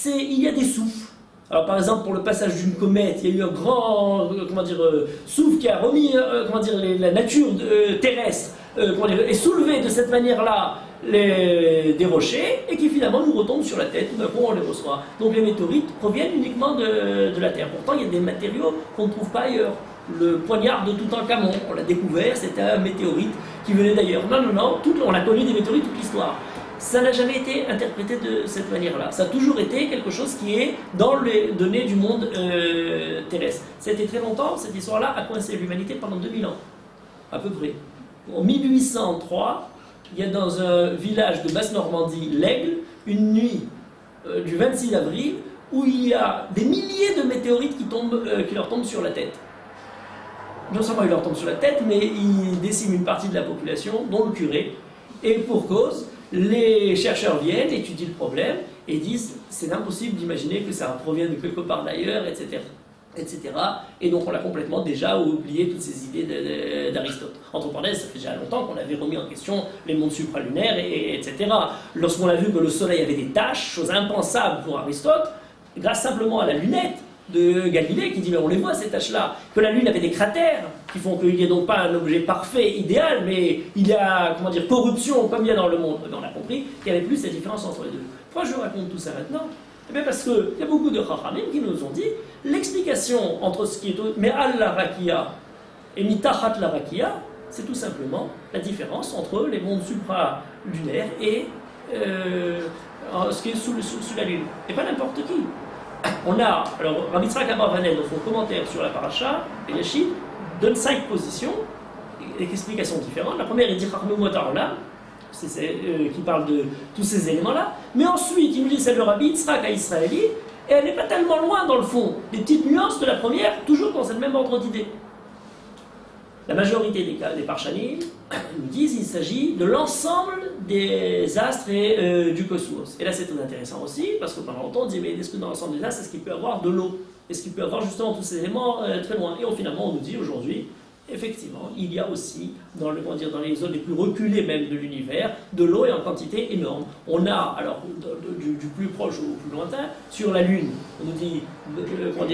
il y a des souffles. Alors par exemple, pour le passage d'une comète, il y a eu un grand souffle qui a remis la nature terrestre est soulevée de cette manière-là des rochers, et qui finalement nous retombent sur la tête. Tout d'un coup on les reçoit. Donc les météorites proviennent uniquement de la Terre. Pourtant il y a des matériaux qu'on ne trouve pas ailleurs. Le poignard de Toutankhamon, on l'a découvert, c'était un météorite qui venait d'ailleurs. Non, on a connu des météorites toute l'histoire. ça n'a jamais été interprété de cette manière-là. Ça a toujours été quelque chose qui est dans les données du monde terrestre. Ça a été très longtemps, cette histoire-là a coincé l'humanité pendant 2000 ans, à peu près. En 1803, il y a dans un village de Basse-Normandie, l'Aigle, une nuit du 26 avril, où il y a des milliers de météorites qui leur tombent sur la tête. Non seulement ils leur tombent sur la tête, mais ils déciment une partie de la population, dont le curé. Et pour cause, les chercheurs viennent, étudient le problème, et disent c'est impossible d'imaginer que ça provient de quelque part d'ailleurs, etc. etc. Et donc on a complètement déjà oublié toutes ces idées d'Aristote. Entre parenthèses, ça fait déjà longtemps qu'on avait remis en question les mondes supralunaires, etc. Lorsqu'on a vu que le Soleil avait des taches, chose impensable pour Aristote, grâce simplement à la lunette de Galilée qui dit mais on les voit ces taches-là, que la Lune avait des cratères qui font qu'il n'y a donc pas un objet parfait, idéal, mais il y a, comment dire, corruption comme il y a dans le monde. On a compris qu'il n'y avait plus cette différence entre les deux. Pourquoi je raconte tout ça maintenant? Eh bien parce qu'il y a beaucoup de Chachamim qui nous ont dit l'explication entre ce qui est Me'al la Rakia et Mitachat la Rakia, c'est tout simplement la différence entre les mondes supralunaires et ce qui est sous la Lune. Et pas n'importe qui. On a, alors Rabbi Yitzhak Abarvanel, dans son commentaire sur la paracha, Yashid, donne 5 positions, avec explications différentes. La première, il dit Chachmei Motarolam, qui parle de tous ces éléments-là. Mais ensuite, il nous dit celle de Rabbi Yitzhak à Israéli, et elle n'est pas tellement loin dans le fond. Les petites nuances de la première, toujours dans cette même ordre d'idée. La majorité des Parshanim nous disent qu'il s'agit de l'ensemble des astres et du cosmos. Et là c'est très intéressant aussi, parce que pendant longtemps on dit mais est-ce que dans l'ensemble des astres, est-ce qu'il peut y avoir de l'eau? Est-ce qu'il peut y avoir justement tous ces éléments très loin? Et finalement on nous dit aujourd'hui, effectivement, il y a aussi, dans les zones les plus reculées même de l'univers, de l'eau et en quantité énorme. On a, alors, du plus proche au plus lointain, sur la Lune, on nous dit,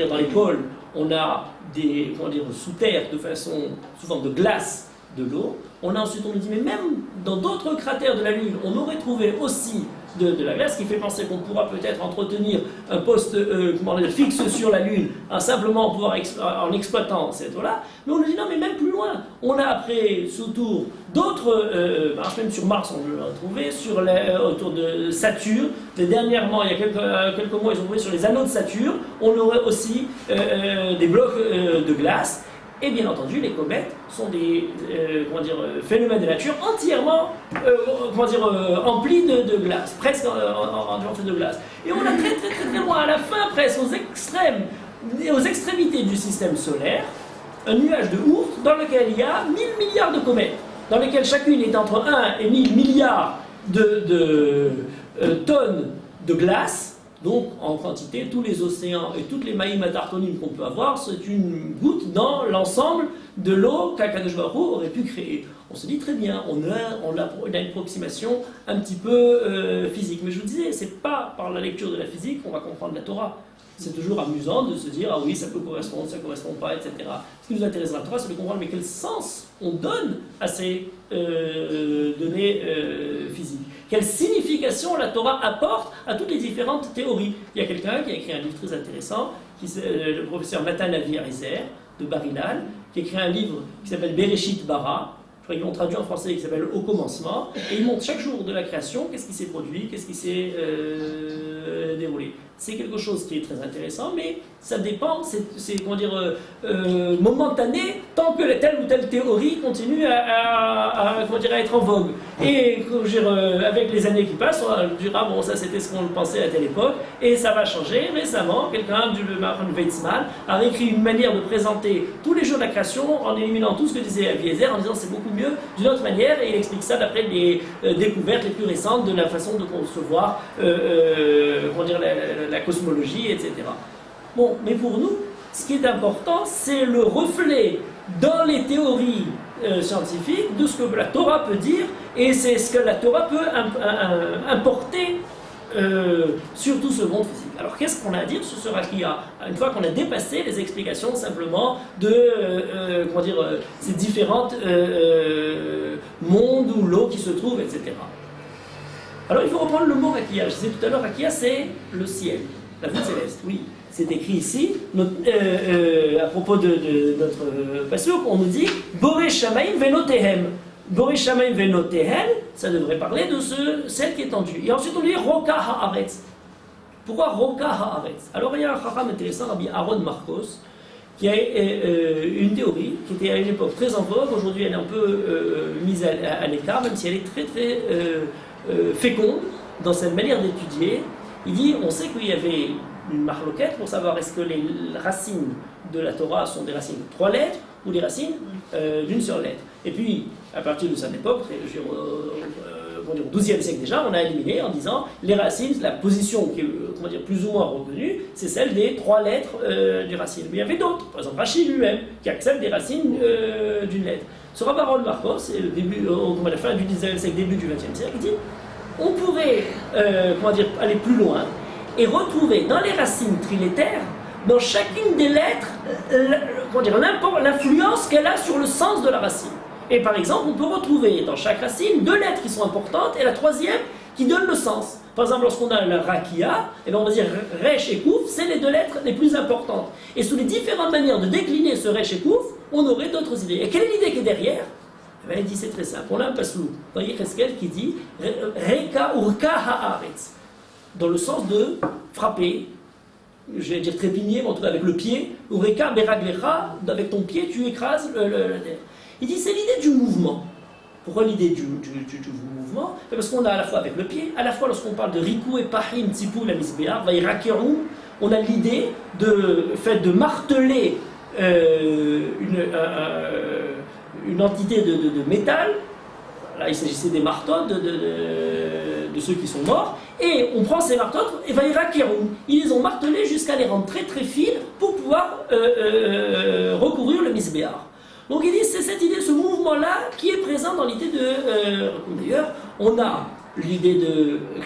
dans les pôles, on a des, sous terre, sous forme de glace, de l'eau. On a ensuite, on nous dit, mais même dans d'autres cratères de la Lune, on aurait trouvé aussi de la glace, ce qui fait penser qu'on pourra peut-être entretenir un poste fixe sur la Lune, simplement en exploitant cette eau-là. Mais on nous dit non, mais même plus loin. On a après, autour d'autres marches, même sur Mars, on l'a trouvé, autour de Saturne. Et dernièrement, il y a quelques mois, ils ont trouvé sur les anneaux de Saturne, on aurait aussi des blocs de glace. Et bien entendu, les comètes sont des phénomènes de nature entièrement emplis de glace, presque en fait de glace. Et on a très loin, à la fin, presque aux extrémités du système solaire, un nuage de Oort dans lequel il y a 1000 milliards de comètes, dans lesquelles chacune est entre 1 et 1000 milliards de tonnes de glace. Donc, en quantité, tous les océans et toutes les maïm atartonim qu'on peut avoir, c'est une goutte dans l'ensemble de l'eau qu'Akadosh Baruch Hu aurait pu créer. On se dit très bien, on a une approximation un petit peu physique. Mais je vous disais, c'est pas par la lecture de la physique qu'on va comprendre la Torah. C'est toujours amusant de se dire, ah oui, ça peut correspondre, ça ne correspond pas, etc. Ce qui nous intéresse dans la Torah, c'est de comprendre mais quel sens on donne à ces données physiques. Quelle signification la Torah apporte à toutes les différentes théories. Il y a quelqu'un qui a écrit un livre très intéressant, le professeur Matan Avi Arizer, de Bar Ilan, qui a écrit un livre qui s'appelle Bereshit Bara. Je crois qu'ils l'ont traduit en français, qui s'appelle Au commencement. Et il montre chaque jour de la création qu'est-ce qui s'est produit, qu'est-ce qui s'est déroulé. C'est quelque chose qui est très intéressant, mais ça dépend, c'est momentané, tant que telle ou telle théorie continue à être en vogue. Et avec les années qui passent, on dira, bon, ça c'était ce qu'on pensait à telle époque, et ça va changer. Récemment, quelqu'un du Maharan Weizmann a réécrit une manière de présenter tous les jours de la création en éliminant tout ce que disait Eliezer, en disant c'est beaucoup mieux d'une autre manière, et il explique ça d'après les découvertes les plus récentes de la façon de concevoir la cosmologie, etc. Bon, mais pour nous, ce qui est important, c'est le reflet dans les théories scientifiques de ce que la Torah peut dire, et c'est ce que la Torah peut importer sur tout ce monde physique. Alors qu'est-ce qu'on a à dire sur ce Rakia, une fois qu'on a dépassé les explications simplement de ces différentes mondes où l'eau qui se trouve, etc. Alors il faut reprendre le mot Rakia. Je disais tout à l'heure, Rakia c'est le ciel, la voûte céleste, oui. C'est écrit ici, à propos de notre pasuk, on nous dit Boré Shamaim Venotehem. Borei Shamayim Venotehen, ça devrait parler de celle qui est tendue. Et ensuite on dit Roka Haaretz. Pourquoi Roka Haaretz? Alors il y a un chacham intéressant, Rabbi Aaron Marcos, qui a une théorie qui était à une époque très en vogue. Aujourd'hui elle est un peu mise à l'écart, même si elle est très très féconde dans cette manière d'étudier. Il dit, on sait qu'il y avait une marloquette pour savoir est-ce que les racines de la Torah sont des racines de 3 lettres ou des racines d'une seule lettre. Et puis, à partir de cette époque, au XIIe siècle déjà, on a éliminé en disant les racines, la position qui est plus ou moins reconnue, c'est celle des 3 lettres des racines. Mais il y avait d'autres, par exemple Rachid lui-même, qui accepte des racines d'une lettre. Ce Rabbi Aaron Marcos, c'est la fin du XIXe siècle, début du XXe siècle, il dit on pourrait aller plus loin et retrouver dans les racines trilétaires, dans chacune des lettres, l'influence qu'elle a sur le sens de la racine. Et par exemple, on peut retrouver dans chaque racine 2 lettres qui sont importantes et la 3e qui donne le sens. Par exemple, lorsqu'on a le rakia, on va dire resh et kouf, c'est les 2 lettres les plus importantes. Et sous les différentes manières de décliner ce resh et kouf, on aurait d'autres idées. Et quelle est l'idée qui est derrière? Il dit c'est très simple. On a un pasouk dans Yecheskel qui dit Reka urka haaretz, dans le sens de frapper, je vais dire trépigner, mais en tout cas avec le pied, ureka beraglecha, avec ton pied tu écrases la terre. Il dit c'est l'idée du mouvement. Pourquoi l'idée du mouvement? Parce qu'on a à la fois avec le pied, à la fois lorsqu'on parle de riku et pahim tzipou la misbear, vairakeru, on a l'idée de fait de marteler une entité de métal. Là il s'agissait des marteaux de ceux qui sont morts, et on prend ces marteaux et vairakeru, ils les ont martelés jusqu'à les rendre très très fines pour pouvoir recouvrir le misbear. Donc il dit c'est cette idée, ce mouvement-là qui est présent dans l'idée de... D'ailleurs, on a l'idée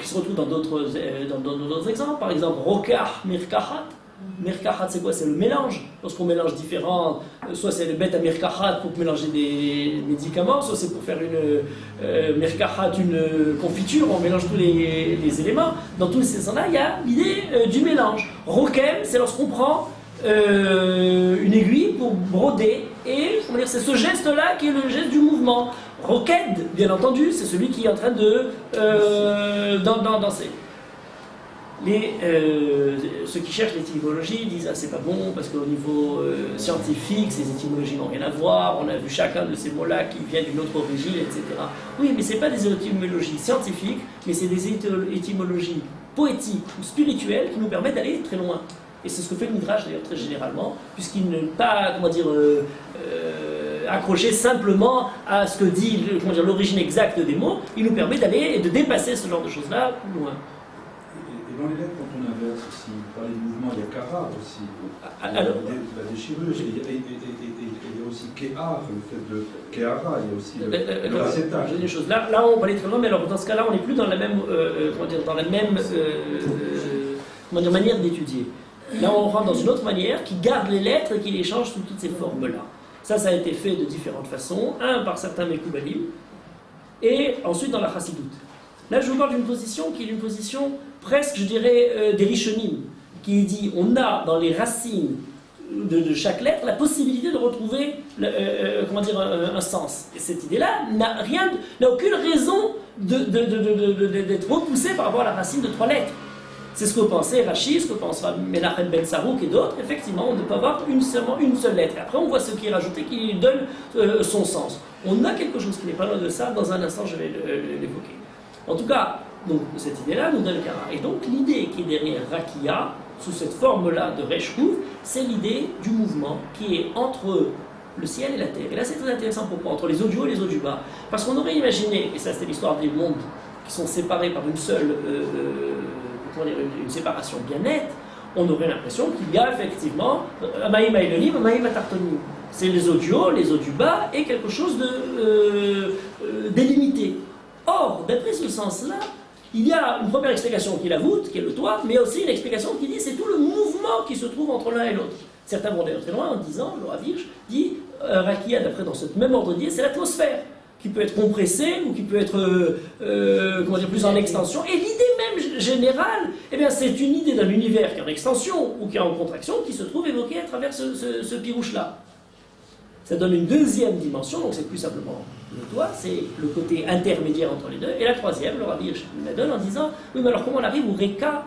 qui se retrouve dans d'autres exemples. Par exemple, Rokah, Mirkahat. Mirkahat, c'est quoi? C'est le mélange. Lorsqu'on mélange différents... Soit c'est le bête à Mirkahat pour mélanger des médicaments, soit c'est pour faire une Mirkahat, une confiture, on mélange tous les éléments. Dans tous ces sens-là, il y a l'idée du mélange. Rokem, c'est lorsqu'on prend une aiguille pour broder, et c'est ce geste-là qui est le geste du mouvement. Roked, bien entendu, c'est celui qui est en train de danser. Ceux qui cherchent l'étymologie disent ah c'est pas bon parce qu'au niveau scientifique ces étymologies n'ont rien à voir, on a vu chacun de ces mots-là qui viennent d'une autre origine, etc. Oui, mais c'est pas des étymologies scientifiques, mais c'est des étymologies poétiques ou spirituelles qui nous permettent d'aller très loin. Et c'est ce que fait le Midrash d'ailleurs très généralement, puisqu'il n'est pas, accroché simplement à ce que dit l'origine exacte des mots, il nous permet d'aller et de dépasser ce genre de choses-là plus loin. Et dans les lettres, quand on inverse aussi, on parlait du mouvement, il y a Kara aussi, Alors, la déchirure, et il y a aussi Kéhar, le fait de Kéhara, il y a aussi le racettage. J'ai des choses. Là, on va aller très loin, mais alors dans ce cas-là, on n'est plus dans la même, manière d'étudier. Là, on rentre dans une autre manière qui garde les lettres et qui les change sous toutes ces formes-là. Ça a été fait de différentes façons. Un, par certains Mekoubalim, et ensuite dans la Chassidoute. Là, je vous parle d'une position qui est une position presque, je dirais, des Rishonim, qui dit on a dans les racines de chaque lettre la possibilité de retrouver un sens. Et cette idée-là n'a aucune raison d'être repoussée par rapport à la racine de 3 lettres. C'est ce que pensait Rachid, ce que pensera Menachem Ben Sarouk et d'autres. Effectivement, on ne peut avoir seulement une seule lettre. Et après, on voit ce qui est rajouté qui lui donne son sens. On a quelque chose qui n'est pas loin de ça. Dans un instant, je vais l'évoquer. En tout cas, donc, cette idée-là nous donne le Kara. Et donc, l'idée qui est derrière Rakia, sous cette forme-là de Reshkouf, c'est l'idée du mouvement qui est entre le ciel et la terre. Et là, c'est très intéressant. Pourquoi? Entre les eaux du haut et les eaux du bas. Parce qu'on aurait imaginé, et ça c'est l'histoire des mondes qui sont séparés par une seule... une séparation bien nette, on aurait l'impression qu'il y a effectivement Amaïm Aïlonim, Amaïm Atartonim. C'est les eaux du haut, les eaux du bas, et quelque chose de délimité. Or, d'après ce sens-là, il y a une première explication qui est la voûte, qui est le toit, mais aussi une explication qui dit c'est tout le mouvement qui se trouve entre l'un et l'autre. Certains vont d'ailleurs très loin en disant, le Ravirch dit, Rakia, d'après dans ce même ordre d'idée, c'est l'atmosphère, qui peut être compressée ou qui peut être plus en extension. Et l'idée même générale, c'est une idée d'un univers qui est en extension ou qui est en contraction, qui se trouve évoquée à travers ce pirouche-là. ça donne une deuxième dimension, donc c'est plus simplement le toit, c'est le côté intermédiaire entre les deux. Et la troisième, le Rabbi la donne en disant, oui, mais alors comment on arrive au Reka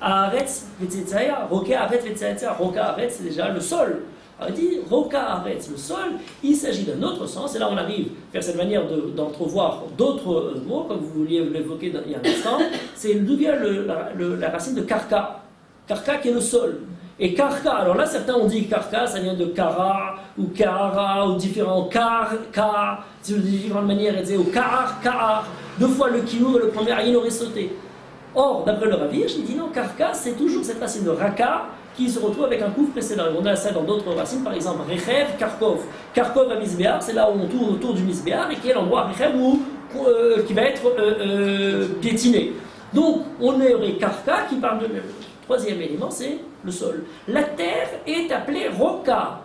Haaretz Vetzetzaya, Roka Haaretz Vetzetzaya, Roka Haaretz, c'est déjà le sol. Alors il dit, Roka Haaretz, le sol, il s'agit d'un autre sens, et là on arrive vers cette manière d'entrevoir d'autres mots, comme vous vouliez l'évoquer il y a un instant, c'est d'où vient la racine de Karka. Karka qui est le sol. Et Karka, alors là certains ont dit Karka, ça vient de Kara, ou Kahara, ou différents Kar, de différentes manières, ou Kahar, deux fois le Kiyou et le premier Ayin aurait sauté. Or, d'après le Ravish, il dit non, Karka, c'est toujours cette racine de Raka qui se retrouve avec un couvre précédent. On a ça dans d'autres racines, par exemple Rechev, Karkov. Karkov à Misbéar, c'est là où on tourne autour du Misbéar et qui est l'endroit Rechev qui va être piétiné. Donc, on aurait Karka qui parle de. Le troisième élément, c'est le sol. La terre est appelée Roka.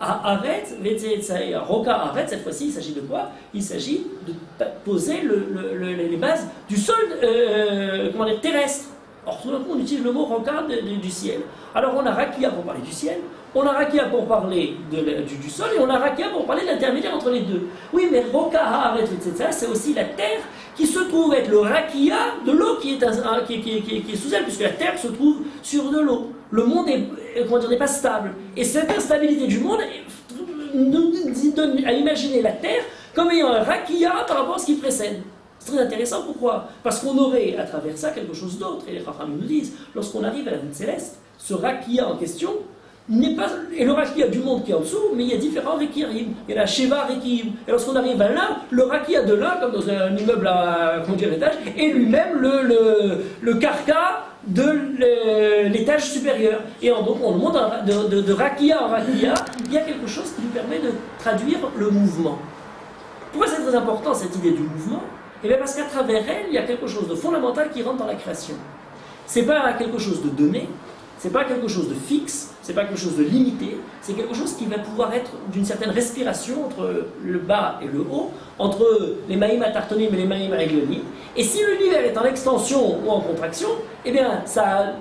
Haaretz, Vetzetzaya. Roka Haaretz, cette fois-ci, il s'agit de quoi? Il s'agit de poser les bases du sol terrestre. Or, tout d'un coup, on utilise le mot Roka du ciel. Alors, on a Rakia pour parler du ciel, on a Rakia pour parler du sol, et on a Rakia pour parler de l'intermédiaire entre les deux. Oui, mais Roka Haaretz, Vetzetzaya, c'est aussi la terre qui se trouve être le Rakia de l'eau qui est sous elle, puisque la terre se trouve sur de l'eau. Le monde n'est pas stable. Et cette instabilité du monde nous donne à imaginer la terre comme ayant un rakia par rapport à ce qui précède. C'est très intéressant, pourquoi? Parce qu'on aurait à travers ça quelque chose d'autre. Et les Chachamim nous disent, lorsqu'on arrive à la vie céleste, ce rakia en question n'est pas. Et le rakia du monde qui est en dessous, mais il y a différents rakirim. Il y a la Sheva Rekim. Et lorsqu'on arrive à l'un, le rakia de l'un, comme dans un immeuble à étage, est lui-même le karka de l'étage supérieur. Et donc on monte de rakia en rakia, il y a quelque chose qui nous permet de traduire le mouvement. Pourquoi c'est très important cette idée du mouvement? Eh bien parce qu'à travers elle, il y a quelque chose de fondamental qui rentre dans la création. C'est pas quelque chose de donné, c'est pas quelque chose de fixe, c'est pas quelque chose de limité, c'est quelque chose qui va pouvoir être d'une certaine respiration entre le bas et le haut, entre les maïm atartonim et les maïm aglionim. Et si l'univers est en extension ou en contraction, eh bien ça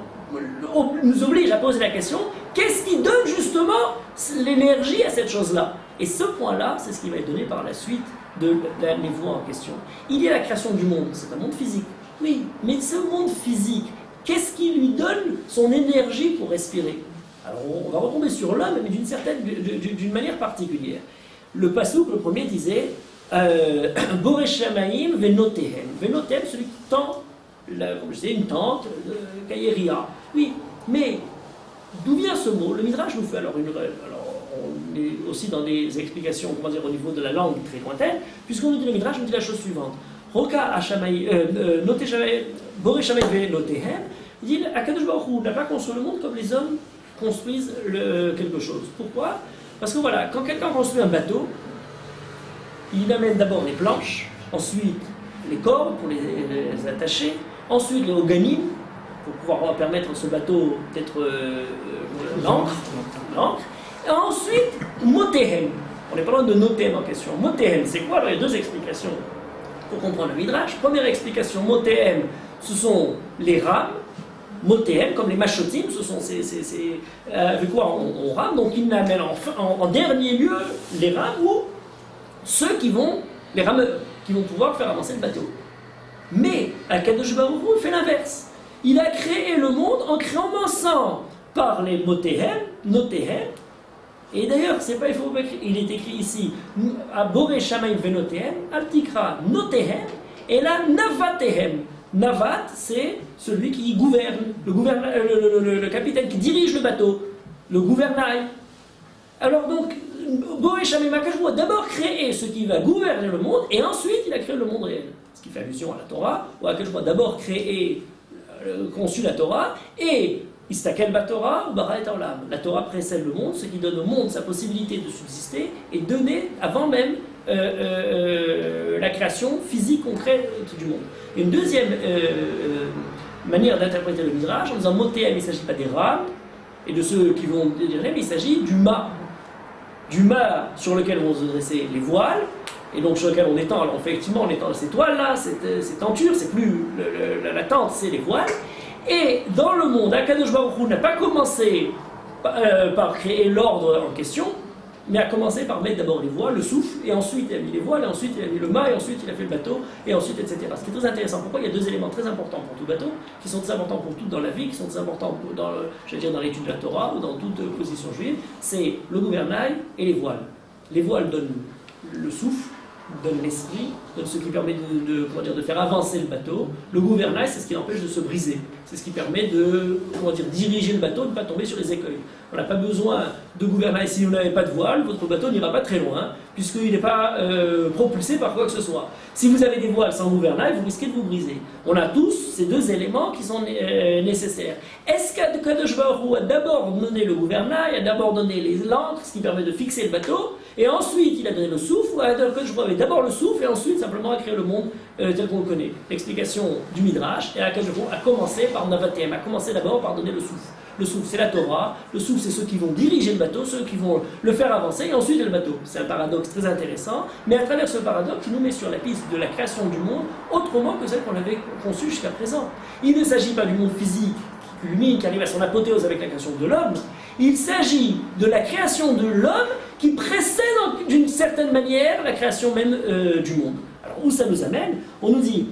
nous oblige à poser la question, qu'est-ce qui donne justement l'énergie à cette chose-là? Et ce point-là, c'est ce qui va être donné par la suite de la névoie en question. Il y a la création du monde, c'est un monde physique. Oui, mais ce monde physique, qu'est-ce qui lui donne son énergie pour respirer? Alors on va retomber sur l'homme, mais d'une manière particulière. Le Passouk, le premier, disait Borei Shamayim venotehem. Venotehem, celui qui tend, comme je disais, une tente, Kayeria. Oui, mais d'où vient ce mot? Le Midrash nous fait alors on est aussi dans des explications, comment dire, au niveau de la langue très lointaine, puisqu'on nous dit le Midrash, nous dit la chose suivante. Roka Hashamayim, Borei Shamayim venotehem. Il dit Akadosh Baruch Hu n'a pas construit le monde comme les hommes construisent quelque chose. Pourquoi? Parce que voilà, quand quelqu'un construit un bateau, il amène d'abord les planches, ensuite les cordes pour les attacher, ensuite les oganim pour pouvoir permettre à ce bateau d'être l'ancre, et ensuite motehem. On n'est pas loin de notem en question. Motehem, c'est quoi? Alors il y a deux explications pour comprendre le Midrash. Première explication, motehem, ce sont les rames. Motéhem, comme les machotim, ce sont avec quoi on rame, donc il n'amène en dernier lieu les rames ou les rameurs, qui vont pouvoir faire avancer le bateau. Mais Akadosh Baruch Hu fait l'inverse. Il a créé le monde en commençant par les motéhem, notéhem, et d'ailleurs, il est écrit ici, à Borei Shamayim venotehem, Altikra notéhem, et là Navatehem. Navat, c'est celui qui gouverne, le capitaine qui dirige le bateau, le gouvernail. Alors donc, Borei Shamayim Akadosh a d'abord créé ce qui va gouverner le monde, et ensuite il a créé le monde réel. Ce qui fait allusion à la Torah, où Akadosh a d'abord conçu la Torah, et Istakel Batorah ou Bara et Olam. La Torah précède le monde, ce qui donne au monde sa possibilité de subsister, et donner avant même la création physique concrète du monde. Et une deuxième manière d'interpréter le Midrash, en disant Motéhem, il ne s'agit pas des rames et de ceux qui vont dire mais il s'agit du mât. Du mât sur lequel vont se dresser les voiles, et donc sur lequel on étend. Alors effectivement, on étend ces toiles-là, ces tentures, c'est plus la tente, c'est les voiles. Et dans le monde, Akadosh Baruch Hu n'a pas commencé par créer l'ordre en question, mais a commencé par mettre d'abord les voiles, le souffle, et ensuite il a mis les voiles, et ensuite il a mis le mât, et ensuite il a fait le bateau, et ensuite etc. Ce qui est très intéressant. Pourquoi il y a deux éléments très importants pour tout bateau, qui sont très importants pour tout dans la vie, qui sont très importants dans, dans l'étude de la Torah ou dans toute position juive, c'est le gouvernail et les voiles. Les voiles donnent le souffle, donne l'esprit, donne ce qui permet de faire avancer le bateau. Le gouvernail, c'est ce qui l'empêche de se briser. C'est ce qui permet de diriger le bateau, de ne pas tomber sur les écueils. On n'a pas besoin de gouvernail si vous n'avez pas de voile, votre bateau n'ira pas très loin, puisqu'il n'est pas propulsé par quoi que ce soit. Si vous avez des voiles sans gouvernail, vous risquez de vous briser. On a tous ces deux éléments qui sont nécessaires. Est-ce qu'Akadosh Baruch Hu a d'abord donné le gouvernail, a d'abord donné les lancres, ce qui permet de fixer le bateau, et ensuite il a donné le souffle, ou Akadosh Baruch Hu avait d'abord le souffle, et ensuite simplement a créé le monde tel qu'on le connaît. L'explication du Midrash, et Akadosh Baruch Hu a commencé par Navatem, a commencé d'abord par donner le souffle. Le souffle, c'est la Torah. Le souffle, c'est ceux qui vont diriger le bateau, ceux qui vont le faire avancer, et ensuite il y a le bateau. C'est un paradoxe très intéressant, mais à travers ce paradoxe, il nous met sur la piste de la création du monde autrement que celle qu'on avait conçue jusqu'à présent. Il ne s'agit pas du monde physique qui culmine, qui arrive à son apothéose avec la création de l'homme. Il s'agit de la création de l'homme qui précède d'une certaine manière la création même du monde. Alors où ça nous amène? On nous dit,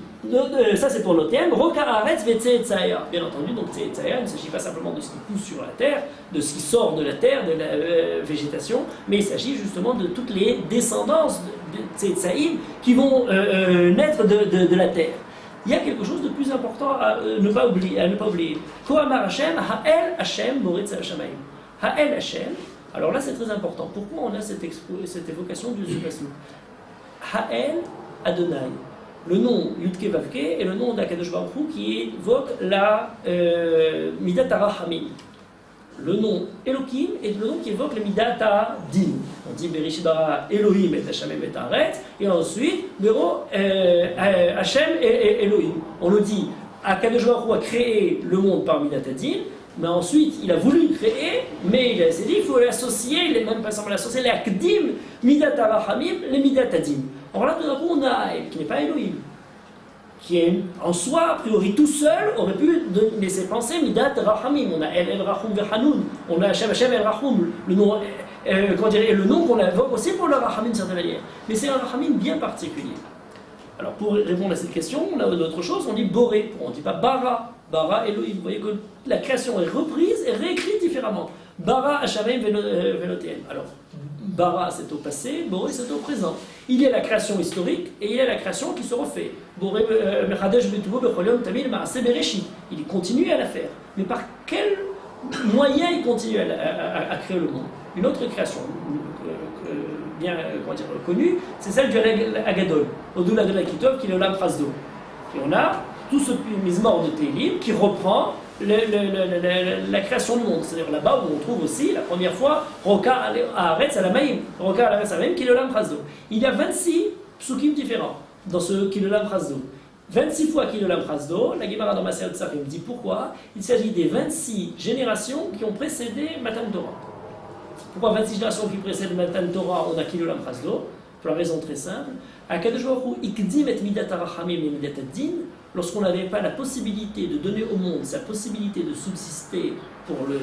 ça c'est pour notre thème, Roka Haaretz ve'Tze'etzaya. Bien entendu, donc Tze'etzaya, il ne s'agit pas simplement de ce qui pousse sur la terre, de ce qui sort de la terre, de la végétation, mais il s'agit justement de toutes les descendances de Tze'etzaïm qui vont naître de la terre. Il y a quelque chose de plus important à ne pas oublier. Kohamar Hashem, Ha'el Hashem, Moritz Hashamayim. Ha'el Hashem, alors là c'est très important. Pourquoi on a cette évocation du Zubasu? Ha'el Adonai. Le nom Yudke Vavke est le nom d'Akadosh Baruch Hu qui évoque la Midat HaRachamim. Le nom Elohim est le nom qui évoque la Midat HaDin. On dit Bereshit bara Elohim et Hashem et Haaretz, et ensuite Bero Hashem et Elohim. On le dit, Akadosh Baruch Hu a créé le monde par Midat HaDin, mais ensuite il a voulu créer, mais il s'est dit il faut l'associer, il n'est même pas semblé l'associer, les Akdim, Midat HaRachamim, les Midat HaDin. Alors là, tout d'un coup, on a Ha'el, qui n'est pas Elohim, qui est en soi, a priori tout seul, aurait pu laisser penser Midat Rachamim. On a El Rachum Vechanoun, on a Hashem El Rachum, le nom, le nom qu'on invoque aussi pour le Rachamim d'une certaine manière. Mais c'est un Rachamim bien particulier. Alors pour répondre à cette question, on a d'autres choses, on dit Boré, on ne dit pas Bara, Bara Elohim. Vous voyez que la création est reprise et réécrite différemment. Bara Hashamayim Venotem. Alors, Bara c'est au passé, Boré c'est au présent. Il y a la création historique et il y a la création qui se refait. Boré Mechadesh Betuvo Becholiom Tamil Maaseh Bereshit. Il continue à la faire. Mais par quel moyen il continue à créer le monde? Une autre création bien connue, c'est celle du Agadol, au-delà de la Kitov, qui est le Lam Prasdo. Et on a tout ce Mizmor de Tehillim qui reprend la création du monde. C'est-à-dire là-bas où on trouve aussi, la première fois, Roka Haaretz Alamaim, Roka Haaretz Alamaim, qui est le Lam Prasdo. Il y a 26 psukim différents dans ce qui est le Lam Prasdo. 26 fois qui est le Lam Prasdo, la Gemara dans Maseret Tzarim dit pourquoi. Il s'agit des 26 générations qui ont précédé Matan Torah. Pourquoi 26 générations qui précèdent Matan Torah, on a qui le Lam Prasdo? Pour la raison très simple. Akadosh Baruch Hu ikdim et midat harachamim et midat ad-din. Lorsqu'on n'avait pas la possibilité de donner au monde sa possibilité de subsister pour le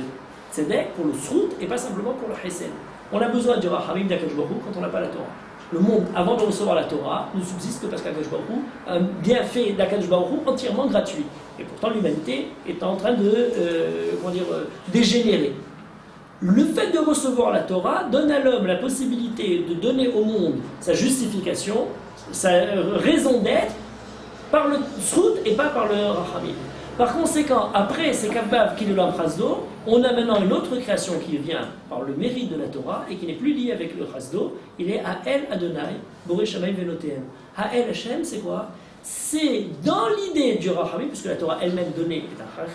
tzedek, pour le srout, et pas simplement pour le chesed. On a besoin du rachamim d'Akadosh Baruch Hu quand on n'a pas la Torah. Le monde, avant de recevoir la Torah, ne subsiste que parce qu'Akadosh Baruch Hu a un bienfait d'Akadosh Baruch Hu entièrement gratuit. Et pourtant l'humanité est en train de dégénérer. Le fait de recevoir la Torah donne à l'homme la possibilité de donner au monde sa justification, sa raison d'être, par le srout et pas par le rachamim. Par conséquent, après ces Kavvav qui le Lam Prasdo, on a maintenant une autre création qui vient par le mérite de la Torah et qui n'est plus liée avec le Prasdo. Il est Ha'el Adonai, Boré Shamayim Venotem. Ha'el Hashem, c'est quoi? C'est dans l'idée du rachamim, puisque la Torah elle-même donnée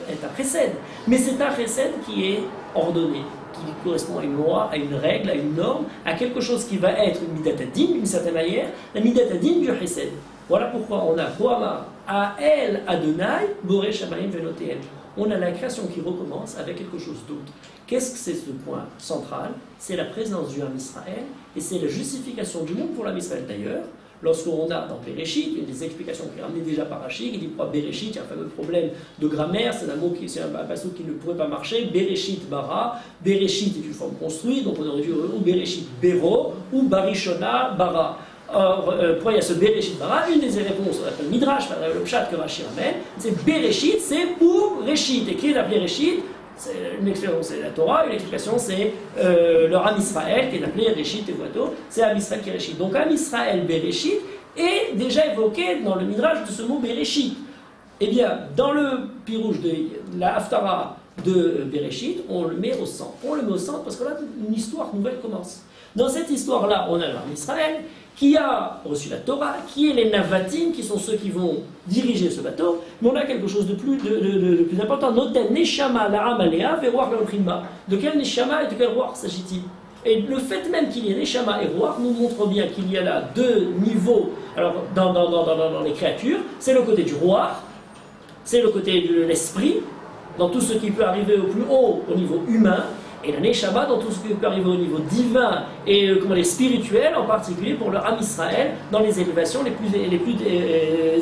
est un chesed, mais c'est un chesed qui est ordonné, qui correspond à une loi, à une règle, à une norme, à quelque chose qui va être une midat ad-din, d'une certaine manière, la midat ad-din du chesed. Voilà pourquoi on a Kohamar Ha'el Adonai, Boré Shamayim Venotem. On a la création qui recommence avec quelque chose d'autre. Qu'est-ce que c'est ce point central? C'est la présence du Ham Israël et c'est la justification du monde pour l'Am Israël. D'ailleurs, Lorsqu'on a dans Bereshit, il y a des explications qui sont ramenées déjà par Rashi, qui dit pourquoi Bereshit, il y a un fameux problème de grammaire, c'est un passage qui ne pourrait pas marcher, Bereshit bara, Bereshit est une forme construite, donc on aurait dû ou Bereshit bero, ou Barishona bara. Or, pourquoi il y a ce Bereshit bara? Une des réponses, on appelle Midrash, le Pshat que Rashi ramène, c'est Bereshit, c'est pour Reshit. Et qui est appelé Reshit? Une explication c'est la Torah, une explication c'est le Am Israël qui est appelé Reshit et Voito, c'est Am Israël qui est Reshit. Donc Am Israël Bereshit est déjà évoqué dans le Midrash de ce mot Bereshit. Eh bien, dans le pirouge de la Haftara de Bereshit, on le met au centre. On le met au centre parce que là, une histoire nouvelle commence. Dans cette histoire-là, on a l'Am Israël qui a reçu la Torah, qui est les Navatim, qui sont ceux qui vont diriger ce bateau, mais on a quelque chose de plus important. Noten Neshama La'am Alea Veroar L'Oprima. De quel Neshama et de quel Roar s'agit-il? Et le fait même qu'il y ait Neshama et Roar nous montre bien qu'il y a là deux niveaux. Alors, dans les créatures, c'est le côté du Roar, c'est le côté de l'esprit, dans tout ce qui peut arriver au plus haut, au niveau humain, et la Neshama dans tout ce qui peut arriver au niveau divin et spirituel, en particulier pour le Am Israël, dans les élévations les plus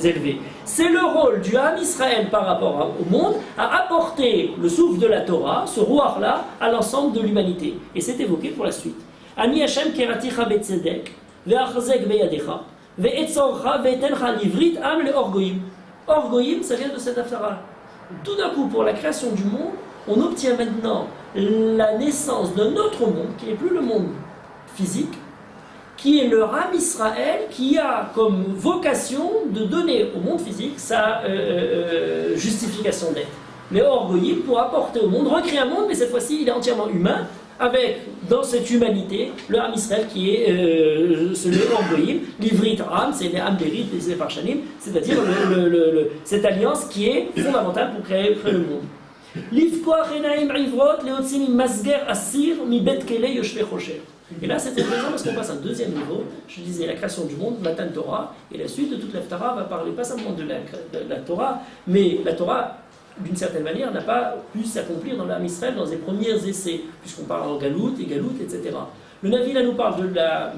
élevées. C'est le rôle du Am Israël par rapport au monde à apporter le souffle de la Torah, ce Ruach-là, à l'ensemble de l'humanité. Et c'est évoqué pour la suite. Ani Hashem keraticha betzedek, ve'achazek beyadecha, ve'etzorcha ve'etencha livrit am le orgoïm. Orgoïm, ça vient de cette haftara. Tout d'un coup, pour la création du monde, on obtient maintenant la naissance d'un autre monde, qui n'est plus le monde physique, qui est le Am Israël, qui a comme vocation de donner au monde physique sa justification d'être. Mais Orgoïm, pour apporter au monde, recréer un monde, mais cette fois-ci il est entièrement humain, avec dans cette humanité le Am Israël qui est le Orgoïm, l'Ivrit Am, c'est les Am Berit, les Parshanim, c'est-à-dire cette alliance qui est fondamentale pour créer le monde. Et là, c'est intéressant parce qu'on passe à un deuxième niveau. Je disais la création du monde, Matan Torah, et la suite de toute l'Haftara va parler pas seulement de la Torah, mais la Torah, d'une certaine manière, n'a pas pu s'accomplir dans l'Am Israël dans ses premiers essais, puisqu'on parle en Galout, etc. Le Navi là nous parle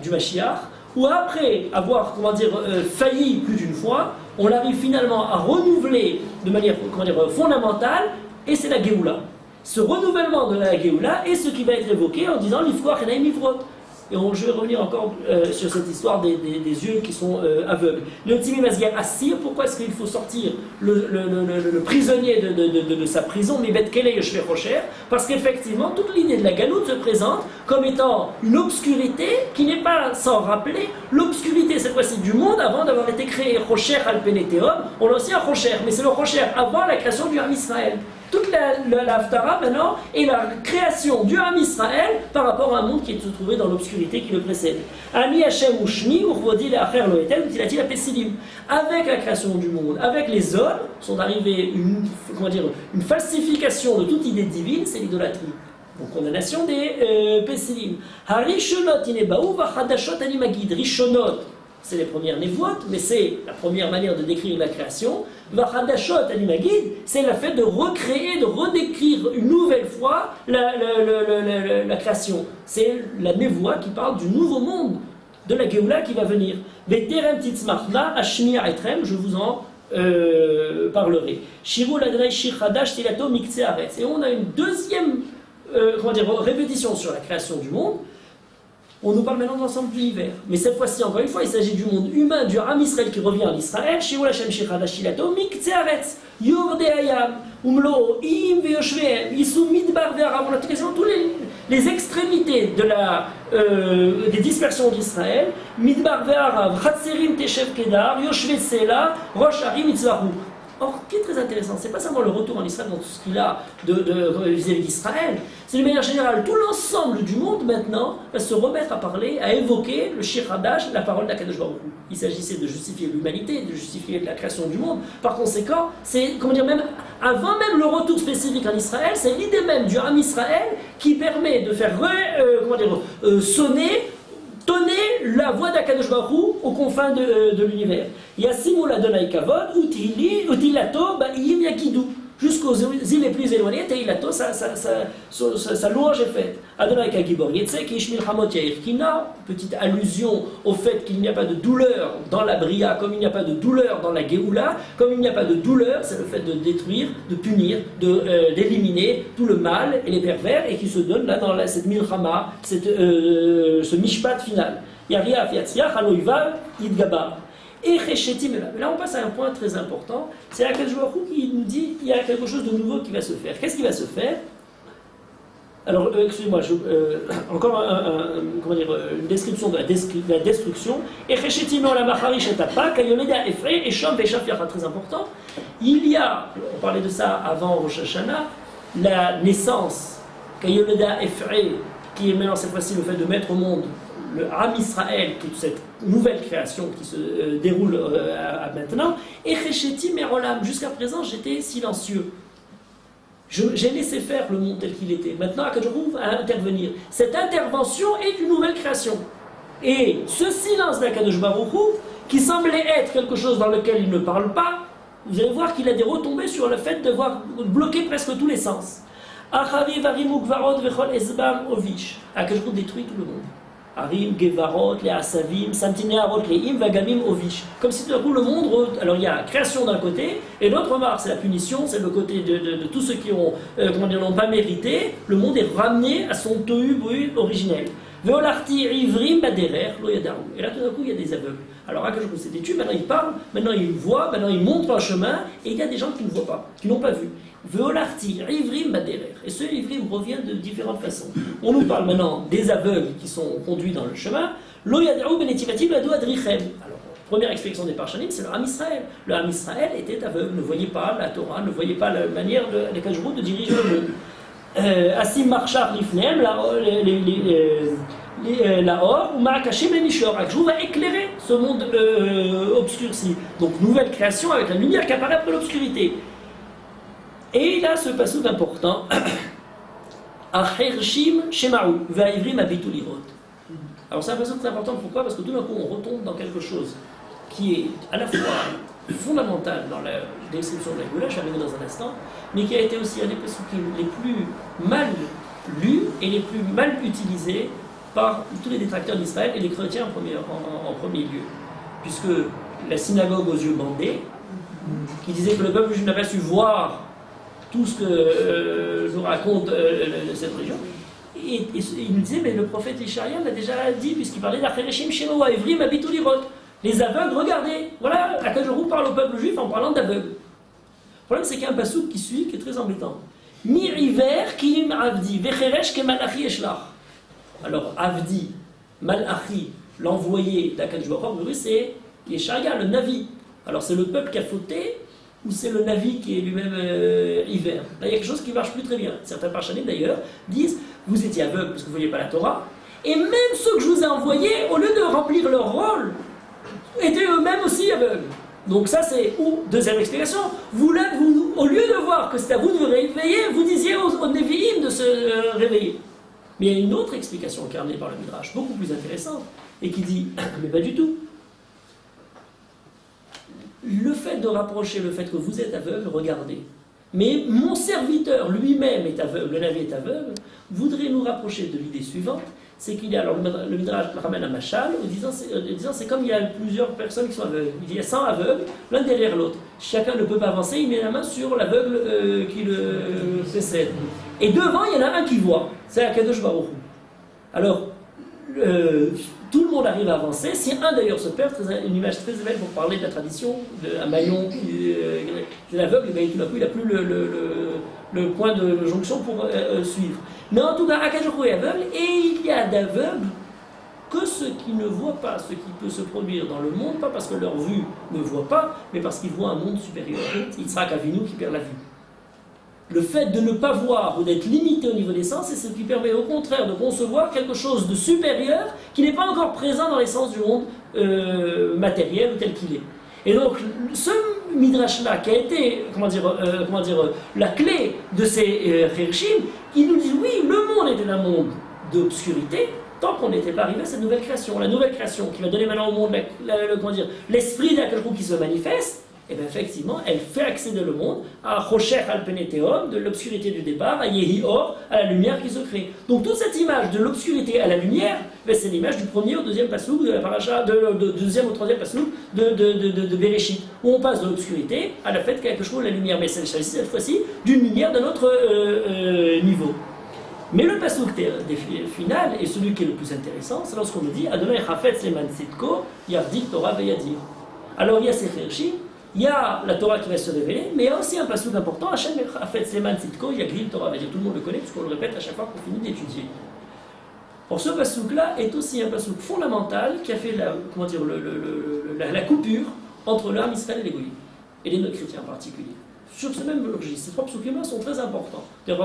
du Mashiach, où après avoir failli plus d'une fois, on arrive finalement à renouveler de manière fondamentale. Et c'est la Géoula. Ce renouvellement de la Géoula est ce qui va être évoqué en disant l'Ifkoach Enaim Livrot. Et je vais revenir encore sur cette histoire des yeux qui sont aveugles. Le Tzimi Masger Assir, pourquoi est-ce qu'il faut sortir le prisonnier de sa prison, Mibet Kele Yoshve Rocher? Parce qu'effectivement, toute l'idée de la Galoute se présente comme étant une obscurité qui n'est pas sans rappeler l'obscurité, cette fois-ci, du monde avant d'avoir été créé Rocher Alpeneteum. On l'a aussi un Rocher, mais c'est le Rocher avant la création du Am Israël. Toute la Haftara maintenant est la création du Am Israël par rapport à un monde qui se trouvait dans l'obscurité qui le précède. Ani Hashem Ushmi Urvodi Le'acher Loetel Utilati la Pessilim. Avec la création du monde, avec les hommes, sont arrivés une falsification de toute idée divine, c'est l'idolâtrie. Donc condamnation des Pessilim. Harishonot Inebaou Vachadashot Animagid. Rishonot, c'est les premières névoites, mais c'est la première manière de décrire la création. Vachadashot Animagid, c'est le fait de recréer, de redécrire une nouvelle fois la création. C'est la névoie qui parle du nouveau monde, de la Géoula qui va venir. Beterem Titzmachna, Ashmiya Etrem, je vous en parlerai. Shirul Adrei Shir Hadash Tilato Mikse Aretz. Et on a une deuxième répétition sur la création du monde. On nous parle maintenant de l'ensemble de l'univers. Mais cette fois-ci, encore une fois, il s'agit du monde humain, du Am Israël qui revient en Israël. Shirul Hashem Shir Hadash Tilato Mikse Aretz. Yorde Hayam, Umlo, Im Veyoshveem, Yisum Midbar Ve'arav. On a quasiment tous les extrémités des dispersions d'Israël. Midbar Ve'arav, Chatserim Teshev Kedar, Yoshve Sela, Rosh Harim Itzvahu. Or, ce qui est très intéressant, c'est pas seulement le retour en Israël dans tout ce qu'il a vis-à-vis d'Israël, c'est de manière générale, tout l'ensemble du monde maintenant va se remettre à parler, à évoquer le Shir Hadash, la parole d'Akadosh Baruch Hu. Il s'agissait de justifier l'humanité, de justifier la création du monde. Par conséquent, c'est, même avant même le retour spécifique en Israël, c'est l'idée même du Am Israël qui permet de faire tonner la voix d'Akadosh Baruch Hu aux confins de l'univers. Yasimul Adonai Kavod, Utilato, Ba'iyim Yakidu. jusqu'aux îles les plus éloignées, Teilato, sa louange est faite. Adonai Kagibor Yetzek, Ishmil Hamot Yair Kina, petite allusion au fait qu'il n'y a pas de douleur dans la Bria, comme il n'y a pas de douleur dans la Géoula, comme il n'y a pas de douleur, c'est le fait de détruire, de punir, d'éliminer tout le mal et les pervers, et qui se donne là dans cette Milchama, ce Mishpat final. Yaria Fiatzia, Haloival, Yidgabar. Et là on passe à un point très important, c'est Akadosh Baruch Hu qui nous dit qu'il y a quelque chose de nouveau qui va se faire. Qu'est-ce qui va se faire? Alors, excusez-moi, encore une description de la destruction. Très important. Il y a, on parlait de ça avant Rosh Hashanah, la naissance, Kayoleda Efrei, qui est maintenant cette fois-ci le fait de mettre au monde le Am Israël, toute cette nouvelle création qui se déroule maintenant, et Chesheti Merolam, jusqu'à présent j'étais silencieux. J'ai laissé faire le monde tel qu'il était. Maintenant, Akadosh Baruch Hu va intervenir. Cette intervention est une nouvelle création. Et ce silence d'Akadosh Baruch Hu, qui semblait être quelque chose dans lequel il ne parle pas, vous allez voir qu'il a des retombées sur le fait de voir bloquer presque tous les sens. Achavi varim ukvarot vechol esbam ovish. Akadosh Baruch Hu détruit tout le monde. Arim, Gevarot, les Asavim, Santinearot, les Im, Vagamim, Ovish. Comme si tout d'un coup le monde. Alors il y a création d'un côté, et l'autre part, c'est la punition, c'est le côté de tous ceux qui ont, n'ont pas mérité. Le monde est ramené à son tohu bohu originel. Veolarti, Ivrim, Baderer, Loyadaru. Et là tout d'un coup il y a des aveugles. Alors Akadosh Baruch Hu s'est têtu, maintenant il parle, maintenant il voit, maintenant il montre un chemin, et il y a des gens qui ne voient pas, qui n'ont pas vu. Veolarti, Ivrim, Baderer. Et ce Ivrim revient de différentes façons. On nous parle maintenant des aveugles qui sont conduits dans le chemin. Loyadaru, Benetivatim, Lado, Adrichem. Alors, première explication des Parchanim, c'est le Ham Israël. Le Ham Israël était aveugle, ne voyait pas la Torah, ne voyait pas la manière de Akadosh Baruch Hu de diriger le monde. Assim Marchar Lifneem, la Or, ou Ma'akashim et Mishor. Akadosh Baruch Hu va éclairer ce monde obscurci. Donc, nouvelle création avec la lumière qui apparaît après l'obscurité. Et il a ce passage important. Achershim Shemaou, Vaivrim Abitu Lirot. Alors c'est un passage très important, pourquoi? Parce que tout d'un coup on retombe dans quelque chose qui est à la fois fondamental dans la description de la Géoula, je vais arriver dans un instant, mais qui a été aussi un des passages les plus mal lus et les plus mal utilisés par tous les détracteurs d'Israël et les chrétiens en premier lieu. Puisque la synagogue aux yeux bandés, qui disait que le peuple juif n'a pas su voir tout ce que nous raconte cette religion. Et il nous disait, mais le prophète Ishaïa l'a déjà dit, puisqu'il parlait d'Achereshim Shemoa Evrim Abitu Lirot. Les aveugles, regardez. Voilà, Akadosh Baruch Hu parle au peuple juif en parlant d'aveugles. Le problème, c'est qu'il y a un passouk qui suit, qui est très embêtant. Mi Iver Kim Avdi, Vecheresh ke Malachi Eshlach. Alors, Avdi, Malachi, l'envoyé d'Akadosh Baruch Hu, c'est Yeshaïa, le Navi. Alors, c'est le peuple qui a fauté, ou c'est le Navi qui est lui-même hiver. Là, il y a quelque chose qui ne marche plus très bien. Certains parchanim, d'ailleurs, disent « Vous étiez aveugles parce que vous ne voyez pas la Torah, et même ceux que je vous ai envoyés, au lieu de remplir leur rôle, étaient eux-mêmes aussi aveugles. » Donc ça, c'est... Ou, deuxième explication, vous, au lieu de voir que c'est à vous de vous réveiller, vous disiez aux Nevi'im de se réveiller. Mais il y a une autre explication qui est amenée par le Midrash, beaucoup plus intéressante, et qui dit « Mais pas du tout. » Le fait de rapprocher le fait que vous êtes aveugle, regardez. Mais mon serviteur lui-même est aveugle, le Navi est aveugle, voudrait nous rapprocher de l'idée suivante, c'est qu'il y a, alors le Midrash ramène à Machal, en disant c'est comme il y a plusieurs personnes qui sont aveugles. Il y a 100 aveugles, l'un derrière l'autre. Chacun ne peut pas avancer, il met la main sur l'aveugle qui le précède. Et devant, il y en a un qui voit, c'est Akadosh Baruch Hu. Alors, tout le monde arrive à avancer. Si un d'ailleurs se perd, une image très belle pour parler de la tradition, d'un maillon qui est aveugle, et tout d'un coup il n'a plus le point de jonction pour suivre. Mais en tout cas, Akadosh Baruch Hu est aveugle, et il y a d'aveugles que ceux qui ne voient pas ce qui peut se produire dans le monde, pas parce que leur vue ne voit pas, mais parce qu'ils voient un monde supérieur. Yitzhak Avinu qui perd la vue. Le fait de ne pas voir ou d'être limité au niveau des sens, c'est ce qui permet au contraire de concevoir quelque chose de supérieur qui n'est pas encore présent dans les sens du monde matériel tel qu'il est. Et donc, ce midrash-là, qui a été, la clé de ces Chershim, il nous dit oui, le monde était un monde d'obscurité, tant qu'on n'était pas arrivé à cette nouvelle création. La nouvelle création qui va donner maintenant au monde l'esprit d'Akadosh Baruch Hu qui se manifeste, et bien effectivement, elle fait accéder le monde à Rocher al-Peneteum, de l'obscurité du départ, à Yehi Or, à la lumière qui se crée. Donc toute cette image de l'obscurité à la lumière, c'est l'image du premier au deuxième passouk de la paracha, de deuxième au troisième passouk de Bereshit, où on passe de l'obscurité à la fête quelque chose de la lumière. Mais c'est cette fois-ci d'une lumière d'un autre niveau. Mais le passouk final est celui qui est le plus intéressant, c'est lorsqu'on nous dit Adonai Chafetz Leman Tzidko, Yardil Torah Veyadir. Alors il y a ces Hershim, il y a la Torah qui va se révéler, mais il y a aussi un passouk important, Hachem Chafetz Leman Tzidko, Yardil Torah Veyadir. Tout le monde le connaît, puisqu'on le répète à chaque fois qu'on finit d'étudier. Or ce passouk-là est aussi un passouk fondamental qui a fait la coupure entre l'âme Israël et les goyim, et les non-chrétiens en particulier. Sur ce même registre, ces trois psukim-là sont très importants. C'est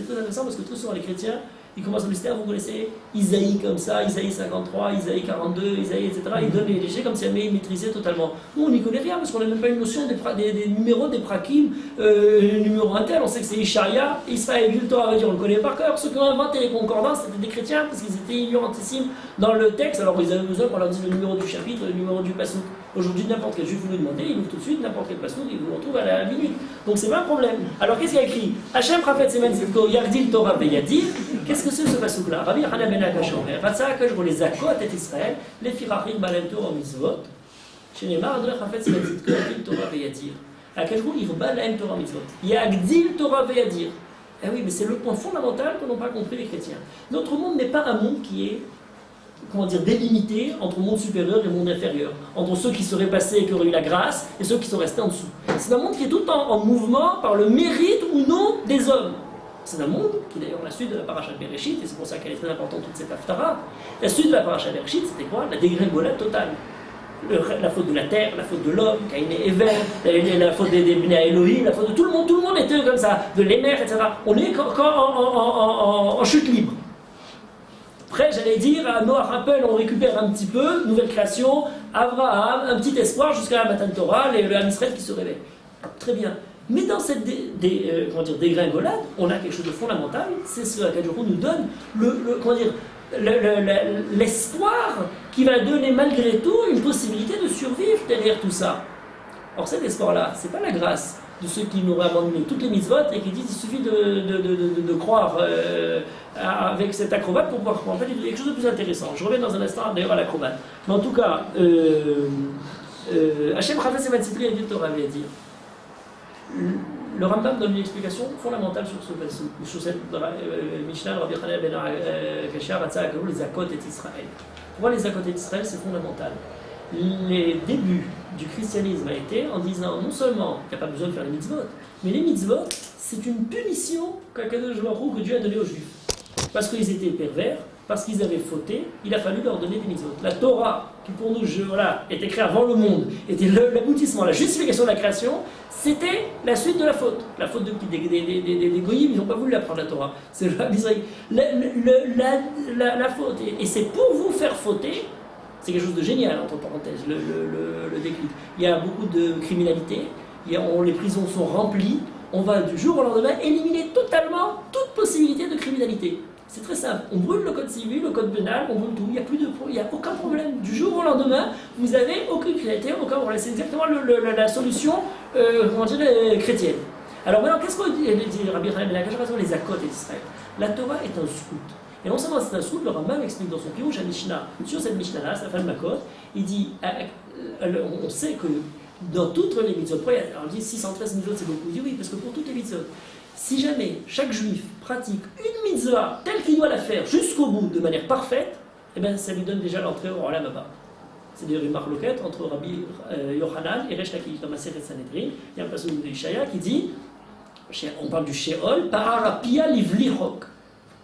très intéressant parce que très souvent les chrétiens, ils commencent à mystère, vous connaissez Isaïe comme ça, Isaïe 53, Isaïe 42, Isaïe, etc. Ils donnent les léchés comme si elles maîtrisaient totalement. Nous, on n'y connaît rien parce qu'on n'a même pas une notion des numéros, des prakim, numéro un tel. On sait que c'est Ishaïa, Israël, Torah, on le connaît par cœur. Ceux qui ont inventé les concordances, c'était des chrétiens parce qu'ils étaient ignorantissimes dans le texte. Alors ils avaient besoin qu'on leur dise le numéro du chapitre, le numéro du passouk. Aujourd'hui, n'importe quel juif vous le demandez, il ouvre tout de suite n'importe quel passouk, il vous le retrouve à la minute. Donc c'est pas un problème. Alors qu'est-ce qu'il y a écrit Hachem Chafetz Leman Tzidko, Yardil Torah Veyadir. Qu'est-ce que c'est ce passouk-là Rabbi Yochanan ben Akash omer, Ratsa Akash bo les Zakot et Israël, les Firachim Balem Torah Mitzvot, Shenemar Adonai Chafetz Leman Tzidko, Yardil Torah Veyadir. Akash bo Irba Lahem Torah Mitzvot, Yagdil Torah Veyadir. Eh oui, mais c'est le point fondamental que n'ont pas compris les chrétiens. Notre monde n'est pas un monde qui est délimité entre monde supérieur et monde inférieur, entre ceux qui seraient passés et qui auraient eu la grâce et ceux qui sont restés en dessous. C'est un monde qui est tout le temps en mouvement par le mérite ou non des hommes. C'est un monde qui est d'ailleurs la suite de la paracha de Bereshit, et c'est pour ça qu'elle est très importante toute cette haftara. La suite de la paracha de Bereshit, c'était quoi? La dégringolade totale. La faute de la terre, la faute de l'homme, Caïn et Èvel, la faute des Bnei Elohim, la faute de tout le monde était comme ça, de l'émer, etc. On est encore en chute libre. Après, j'allais dire, à Noach Rappel, on récupère un petit peu, nouvelle création, Abraham, un petit espoir jusqu'à la Matan Torah, le Ham Israël qui se réveille. Très bien. Mais dans cette dégringolade, on a quelque chose de fondamental, c'est ce qu'Akadjoro nous donne, l'espoir qui va donner malgré tout une possibilité de survivre derrière tout ça. Or cet espoir-là, c'est pas la grâce de ceux qui nous auraient abandonné toutes les mitzvot et qui disent qu'il suffit de croire avec cet acrobate pour pouvoir croire. En fait, il y a quelque chose de plus intéressant. Je reviens dans un instant d'ailleurs à l'acrobate. Mais en tout cas, Hachem Chafetz Leman Tzidko Yardil Torah Veyadir. Le Rambam donne une explication fondamentale sur ce verset. Mishnah, Rabbi Yochanan ben Akash, Ratsa Akash, les Zakot et Israël. Pourquoi les Zakot et Israël, c'est fondamental. Les débuts du christianisme a été en disant non seulement qu'il n'y a pas besoin de faire les mitzvot, mais les mitzvot, c'est une punition que Dieu a donnée aux Juifs. Parce qu'ils étaient pervers, parce qu'ils avaient fauté, il a fallu leur donner des mitzvot. La Torah, qui pour nous était créée avant le monde, était l'aboutissement, la justification de la création, c'était la suite de la faute. La faute des goyim, ils n'ont pas voulu l'apprendre la Torah. C'est la faute. Et c'est pour vous faire fauter. C'est quelque chose de génial, entre parenthèses, le déclic. Il y a beaucoup de criminalité, les prisons sont remplies, on va du jour au lendemain éliminer totalement toute possibilité de criminalité. C'est très simple, on brûle le code civil, le code pénal, on brûle tout, il n'y a aucun problème. Du jour au lendemain, vous n'avez aucune criminalité, aucun problème. C'est exactement la solution chrétienne. Alors maintenant, qu'est-ce qu'on dit Rabbi Yochanan ben Akash, les Zakot et Israël? La Torah est un scout. Et non seulement c'est un scout, le Rambam explique dans son Pirouche à Mishnah, sur cette Mishnah-là, c'est la fin de Makot, il dit, on sait que dans toutes les mitzvot, on dit 613 mitzvot, c'est beaucoup, il dit oui, parce que pour toutes les mitzvot, si jamais chaque juif pratique une mitzvah telle qu'il doit la faire jusqu'au bout, de manière parfaite, eh bien ça lui donne déjà l'entrée au Olam Haba. C'est d'ailleurs une marloquette entre Rabbi Yochanan et Resh Lakish dans Maseret Sanhedrin. Il y a un passage de Ishaïa qui dit, on parle du Sheol, Pararapia Livli Rock.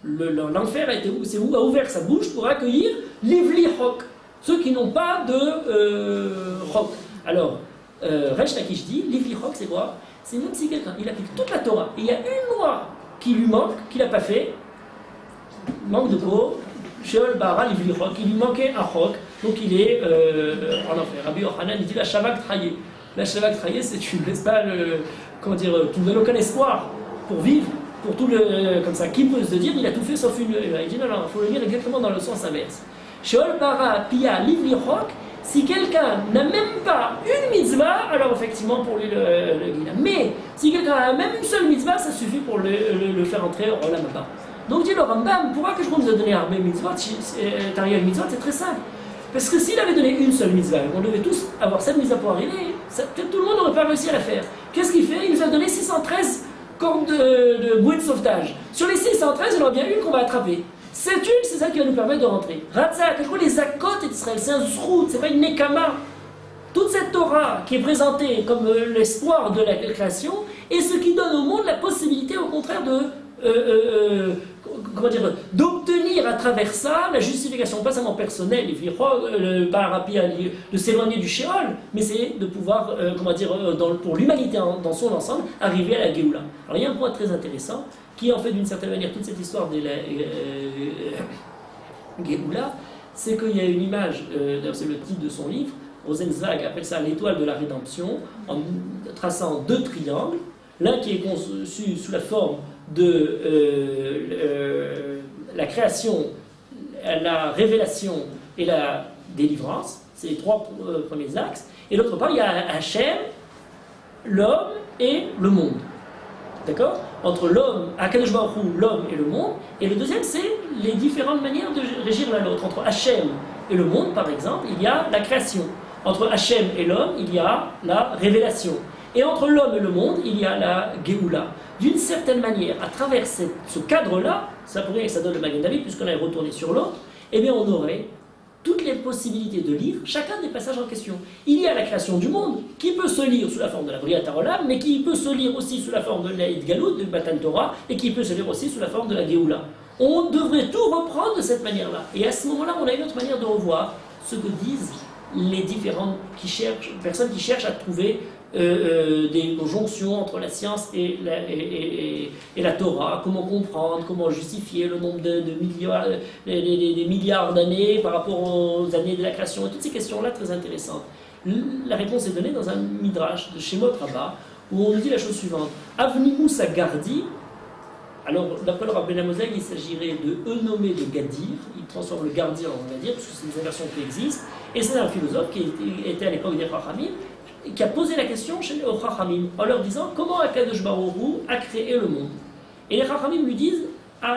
L'enfer a ouvert sa bouche pour accueillir Livli Rock, ceux qui n'ont pas de Rock. Alors, Resh Lakish dit, Livli Rock, c'est quoi? C'est même si quelqu'un, il applique toute la Torah, et il y a une loi qui lui manque, qu'il n'a pas fait, manque de quoi? Sheol Bara Livli Rock, il lui manquait un Rock, donc il est en enfer. Rabbi Yochanan, il dit la Shavak Traillé. La Shavak Traillé, c'est tu ne laisses pas tu ne donnes aucun espoir pour vivre, pour tout comme ça. Qui peut se dire, il a tout fait sauf une. Il dit non, il faut le lire exactement dans le sens inverse. Sheol Bara Pia Livli Rock, Si quelqu'un n'a même pas une mitzvah, alors effectivement pour lui le guide. Mais si quelqu'un a même une seule mitzvah, ça suffit pour le faire entrer au Olam Haba. Donc dit le Rambam, pourquoi que je nous a donné Arbe mitzvot, Tariel mitzvot, c'est très simple. Parce que s'il avait donné une seule mitzvah, on devait tous avoir cette mitzvah pour arriver, peut-être tout le monde n'aurait pas réussi à la faire. Qu'est-ce qu'il fait? Il nous a donné 613 cordes de bouées de sauvetage. Sur les 613, il y en a bien une qu'on va attraper. Cette une, c'est ça qui va nous permettre de rentrer. Ratzak, les Akot d'Israël, c'est un zrout, c'est pas une nekama. Toute cette Torah qui est présentée comme l'espoir de la création est ce qui donne au monde la possibilité, au contraire, d'obtenir à travers ça la justification, pas seulement personnelle, de s'éloigner du Sheol, mais c'est de pouvoir, pour l'humanité dans son ensemble, arriver à la Géoula. Alors il y a un point très intéressant qui en fait d'une certaine manière toute cette histoire de la Géoula, c'est qu'il y a une image, c'est le titre de son livre, Rosenzweig appelle ça l'étoile de la rédemption, en traçant deux triangles, l'un qui est conçu sous la forme de la création, la révélation et la délivrance, c'est les trois premiers axes, et l'autre part il y a Hachem, l'homme et le monde. D'accord? Entre l'homme, Akadosh Baruch Hu, l'homme et le monde, et le deuxième c'est les différentes manières de régir l'un l'autre. Entre Hachem et le monde, par exemple, il y a la création. Entre Hachem et l'homme, il y a la révélation. Et entre l'homme et le monde, il y a la Géoula. D'une certaine manière, à travers ce cadre-là, ça pourrait que ça donne le Magen David, puisqu'on est retourné sur l'autre, eh bien on aurait toutes les possibilités de lire chacun des passages en question. Il y a la création du monde, qui peut se lire sous la forme de la Briat HaOlam, mais qui peut se lire aussi sous la forme de l'Aïd Galout, de Matan Torah, et qui peut se lire aussi sous la forme de la Géoula. On devrait tout reprendre de cette manière-là. Et à ce moment-là, on a une autre manière de revoir ce que disent les différentes personnes qui cherchent à trouver des jonctions entre la science et la Torah, comment comprendre, comment justifier le nombre de milliards, des milliards d'années par rapport aux années de la création, et toutes ces questions-là très intéressantes. La réponse est donnée dans un midrash de Shemot Rabbah, où on nous dit la chose suivante: Avnimus Agardi. Alors, d'après le Rabbi Ben Amozeg, il s'agirait de Eunomé de Gadir, il transforme le Gardir en Gadir, parce que c'est des inversions qui existent, et c'est un philosophe qui était à l'époque des Chachamim, qui a posé la question aux Chachamim, en leur disant comment Akadosh Baruch Hu a créé le monde. Et les Chachamim lui disent,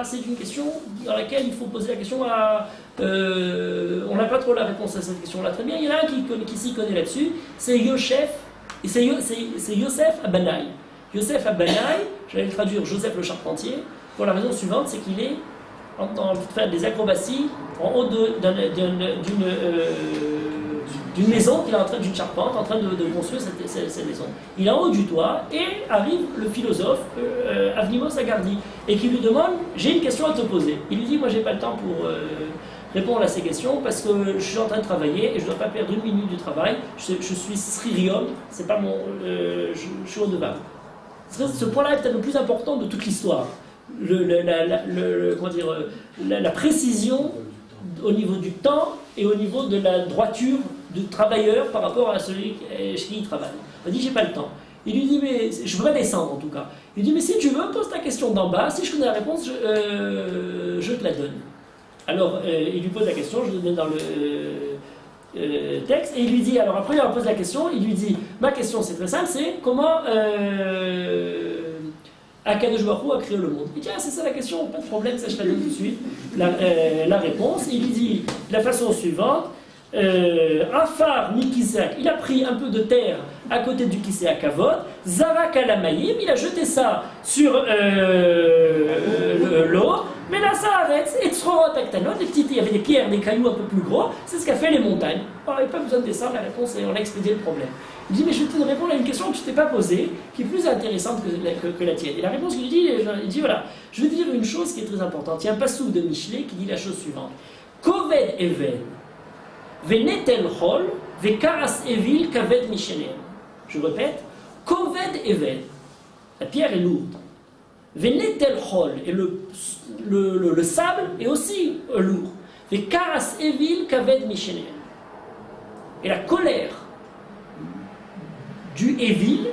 c'est une question dans laquelle il faut poser la question à... on n'a pas trop la réponse à cette question-là, très bien, il y en a un qui s'y connaît là-dessus, c'est Yosef Abanai. Yosef Abanai, j'allais le traduire Joseph le charpentier, pour la raison suivante, c'est qu'il est en train de faire des acrobaties en haut d'une maison qu'il est en train, d'une charpente, en train de construire cette maison. Il est en haut du toit et arrive le philosophe Avnimos Agardi et qui lui demande: j'ai une question à te poser. Il lui dit: moi j'ai pas le temps pour répondre à ces questions parce que je suis en train de travailler et je ne dois pas perdre une minute du travail. Je suis sririum, c'est pas mon, je suis redevable. Ce point-là est peut-être le plus important de toute l'histoire. La précision au niveau du temps et au niveau de la droiture du travailleur par rapport à celui chez qui il travaille. Il dit: j'ai pas le temps. Il lui dit: mais je veux descendre en tout cas. Il dit: mais si tu veux, pose ta question d'en bas, si je connais la réponse, je te la donne. Alors il lui pose la question, je le donne dans le texte, et il lui dit, alors après il leur pose la question, il lui dit: ma question c'est très simple, c'est comment Akadosh Baruch Hu a créé le monde. Il dit: c'est ça la question, pas de problème, ça je te donne tout de suite la réponse. Il lui dit de la façon suivante: Afar Mikisak, il a pris un peu de terre à côté du Kisei Akavod, Zarak Alamayim, il a jeté ça sur l'eau, mais là ça arrête, et Tzrorot Aktanot, il y avait des pierres, des cailloux un peu plus gros, c'est ce qu'a fait les montagnes. Alors il n'y a pas besoin de descendre, la réponse est: on a expédié le problème. Il dit: mais je vais te répondre à une question que tu ne t'es pas posée, qui est plus intéressante que la tienne. Et la réponse qu'il dit, il dit: voilà, je vais te dire une chose qui est très importante. Il y a un passouk de Michelet qui dit la chose suivante: Koved Even, Venetel Chol, Vekaras Evil, Kaved Mishenem. Je répète: Koved Even, la pierre est lourde. Venetel Chol, et le sable est aussi lourd. Vekaras Evil, Kaved Mishenem. Et la colère du Evil,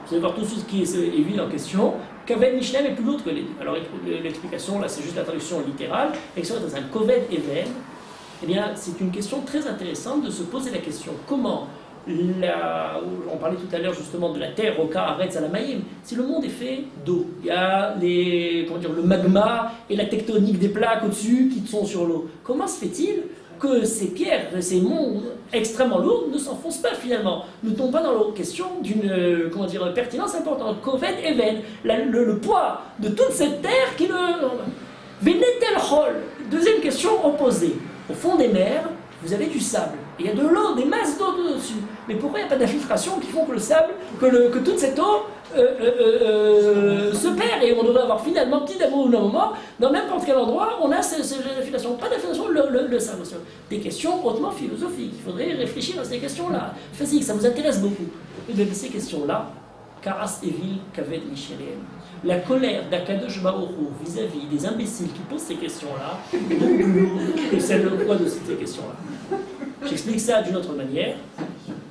vous allez voir tout ce qui est ce Evil en question, Kaved Mishenem est plus lourd que les deux. Alors l'explication là, c'est juste la traduction littérale. L'expression est un Koved Even. Eh bien, c'est une question très intéressante de se poser la question comment on parlait tout à l'heure justement de la terre, Roka, Aretz, Alamaïm. Si le monde est fait d'eau, il y a le magma et la tectonique des plaques au-dessus qui sont sur l'eau. Comment se fait-il que ces pierres, ces monts extrêmement lourds ne s'enfoncent pas finalement, ne tombent pas dans la question d'une pertinence importante? Kovet Even, le poids de toute cette terre qui ne... Venetel Hol, deuxième question opposée. Au fond des mers, vous avez du sable. Il y a de l'eau, des masses d'eau dessus. Mais pourquoi il n'y a pas d'infiltration qui font que le sable, que toute cette eau se perd? Et on devrait avoir finalement, petit à moment, dans n'importe quel endroit, on a ces infiltrations. Pas d'infiltration, le sable. Des questions hautement philosophiques. Il faudrait réfléchir à ces questions-là. Physique, ça vous intéresse beaucoup. Et de ces questions-là, Karas Evil Kaved Michelem. La colère d'Akadosh Baruch Hu vis-à-vis des imbéciles qui posent ces questions-là est beaucoup plus lourde que celle de poids de ces questions-là. J'explique ça d'une autre manière.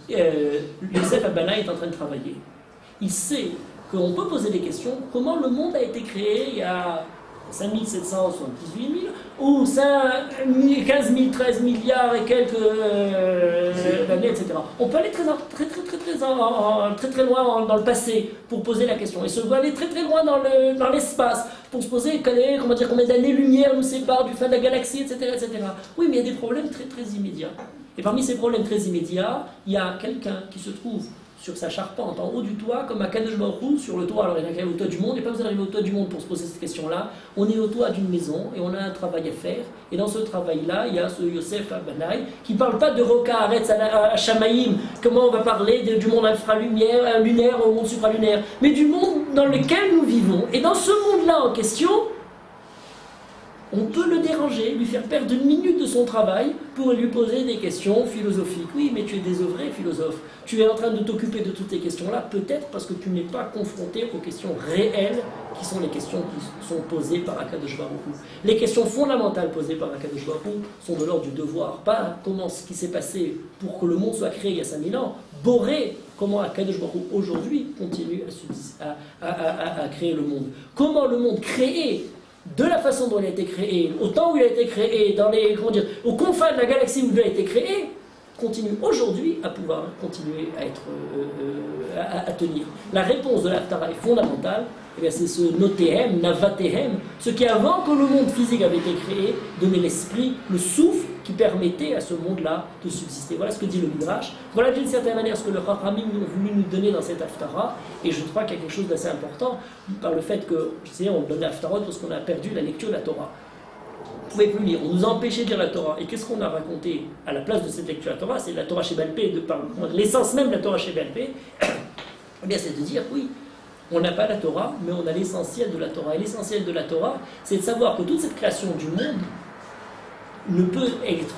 Yosef Abana est en train de travailler. Il sait qu'on peut poser des questions. Comment le monde a été créé il y a 5778 000 ou 15 000, 13 milliards et quelques années, etc. On peut aller très loin dans le passé pour poser la question. Et se peut aller très loin dans l'espace pour se poser combien d'années-lumière nous séparent du fin de la galaxie, etc., etc. Oui, mais il y a des problèmes très immédiats. Et parmi ces problèmes très immédiats, il y a quelqu'un qui se trouve sur sa charpente, en haut du toit, comme à Kadosh Baruch Hu, sur le toit. Alors il y en a au toit du monde, et pas besoin d'arriver au toit du monde pour se poser cette question-là. On est au toit d'une maison, et on a un travail à faire. Et dans ce travail-là, il y a ce Yosef Abanaï, qui ne parle pas de Roka, Aretz, Shamaïm, comment on va parler du monde lunaire au monde supralunaire, mais du monde dans lequel nous vivons. Et dans ce monde-là en question, on peut le déranger, lui faire perdre une minute de son travail pour lui poser des questions philosophiques. Oui, mais tu es désœuvré, philosophe. Tu es en train de t'occuper de toutes ces questions-là, peut-être parce que tu n'es pas confronté aux questions réelles, qui sont les questions qui sont posées par Akadosh Baruch Hu. Les questions fondamentales posées par Akadosh Baruch Hu sont de l'ordre du devoir, pas comment ce qui s'est passé pour que le monde soit créé il y a 5000 ans. Boré, comment Akadosh Baruch Hu aujourd'hui continue à créer le monde. Comment le monde créé de la façon dont il a été créé, au temps où il a été créé, aux confins de la galaxie où il a été créé, continue aujourd'hui à pouvoir continuer à tenir. La réponse de l'Haftara est fondamentale. C'est ce notéhem, navatéhem, ce qui avant que le monde physique avait été créé, donnait l'esprit, le souffle qui permettait à ce monde-là de subsister. Voilà ce que dit le Midrash. Voilà d'une certaine manière ce que le Chachamim ont voulu nous donner dans cette Haftara. Et je crois qu'il y a quelque chose d'assez important par le fait que, on donne la Haftarot parce qu'on a perdu la lecture de la Torah. On ne pouvait plus lire, on nous a empêché de lire la Torah. Et qu'est-ce qu'on a raconté à la place de cette lecture de la Torah? C'est la Torah chez Balpé, l'essence même de la Torah chez Balpé. Eh bien, c'est de dire, oui, on n'a pas la Torah, mais on a l'essentiel de la Torah. Et l'essentiel de la Torah, c'est de savoir que toute cette création du monde ne peut être,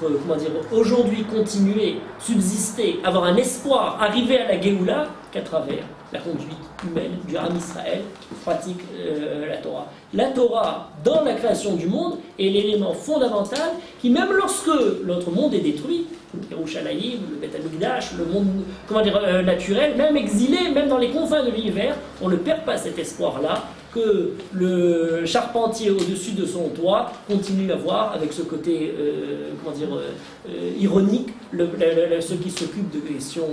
aujourd'hui continuer, subsister, avoir un espoir, arriver à la Géoula qu'à travers la conduite humaine du Ham Israël qui pratique la Torah. La Torah, dans la création du monde, est l'élément fondamental qui, même lorsque notre monde est détruit, Yerushalayim, le Beth Amikdash, le monde naturel, même exilé, même dans les confins de l'univers, on ne perd pas cet espoir-là que le charpentier au-dessus de son toit continue à voir avec ce côté ironique, ceux qui s'occupent de questions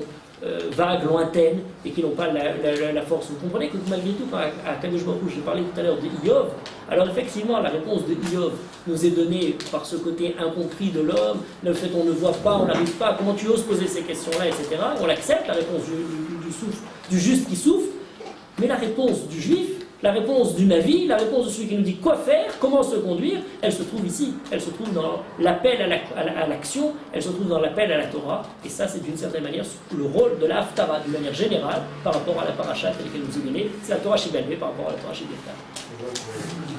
vagues, lointaines et qui n'ont pas la force. Vous comprenez que malgré tout, quand à Kadosh Baruch Hu, j'ai parlé tout à l'heure de Iyov, alors effectivement la réponse de Iyov nous est donnée par ce côté incompris de l'homme, le fait qu'on ne voit pas, on n'arrive pas, comment tu oses poser ces questions-là, etc. On l'accepte, la réponse du juste qui souffre, mais la réponse du juif, la réponse du Navi, la réponse de celui qui nous dit quoi faire, comment se conduire, elle se trouve ici. Elle se trouve dans l'appel à l'action, elle se trouve dans l'appel à la Torah. Et ça, c'est d'une certaine manière le rôle de la Haftara, d'une manière générale, par rapport à la paracha telle qu'elle nous est donnée. C'est la Torah chez Balvé par rapport à la Torah chez Birkat.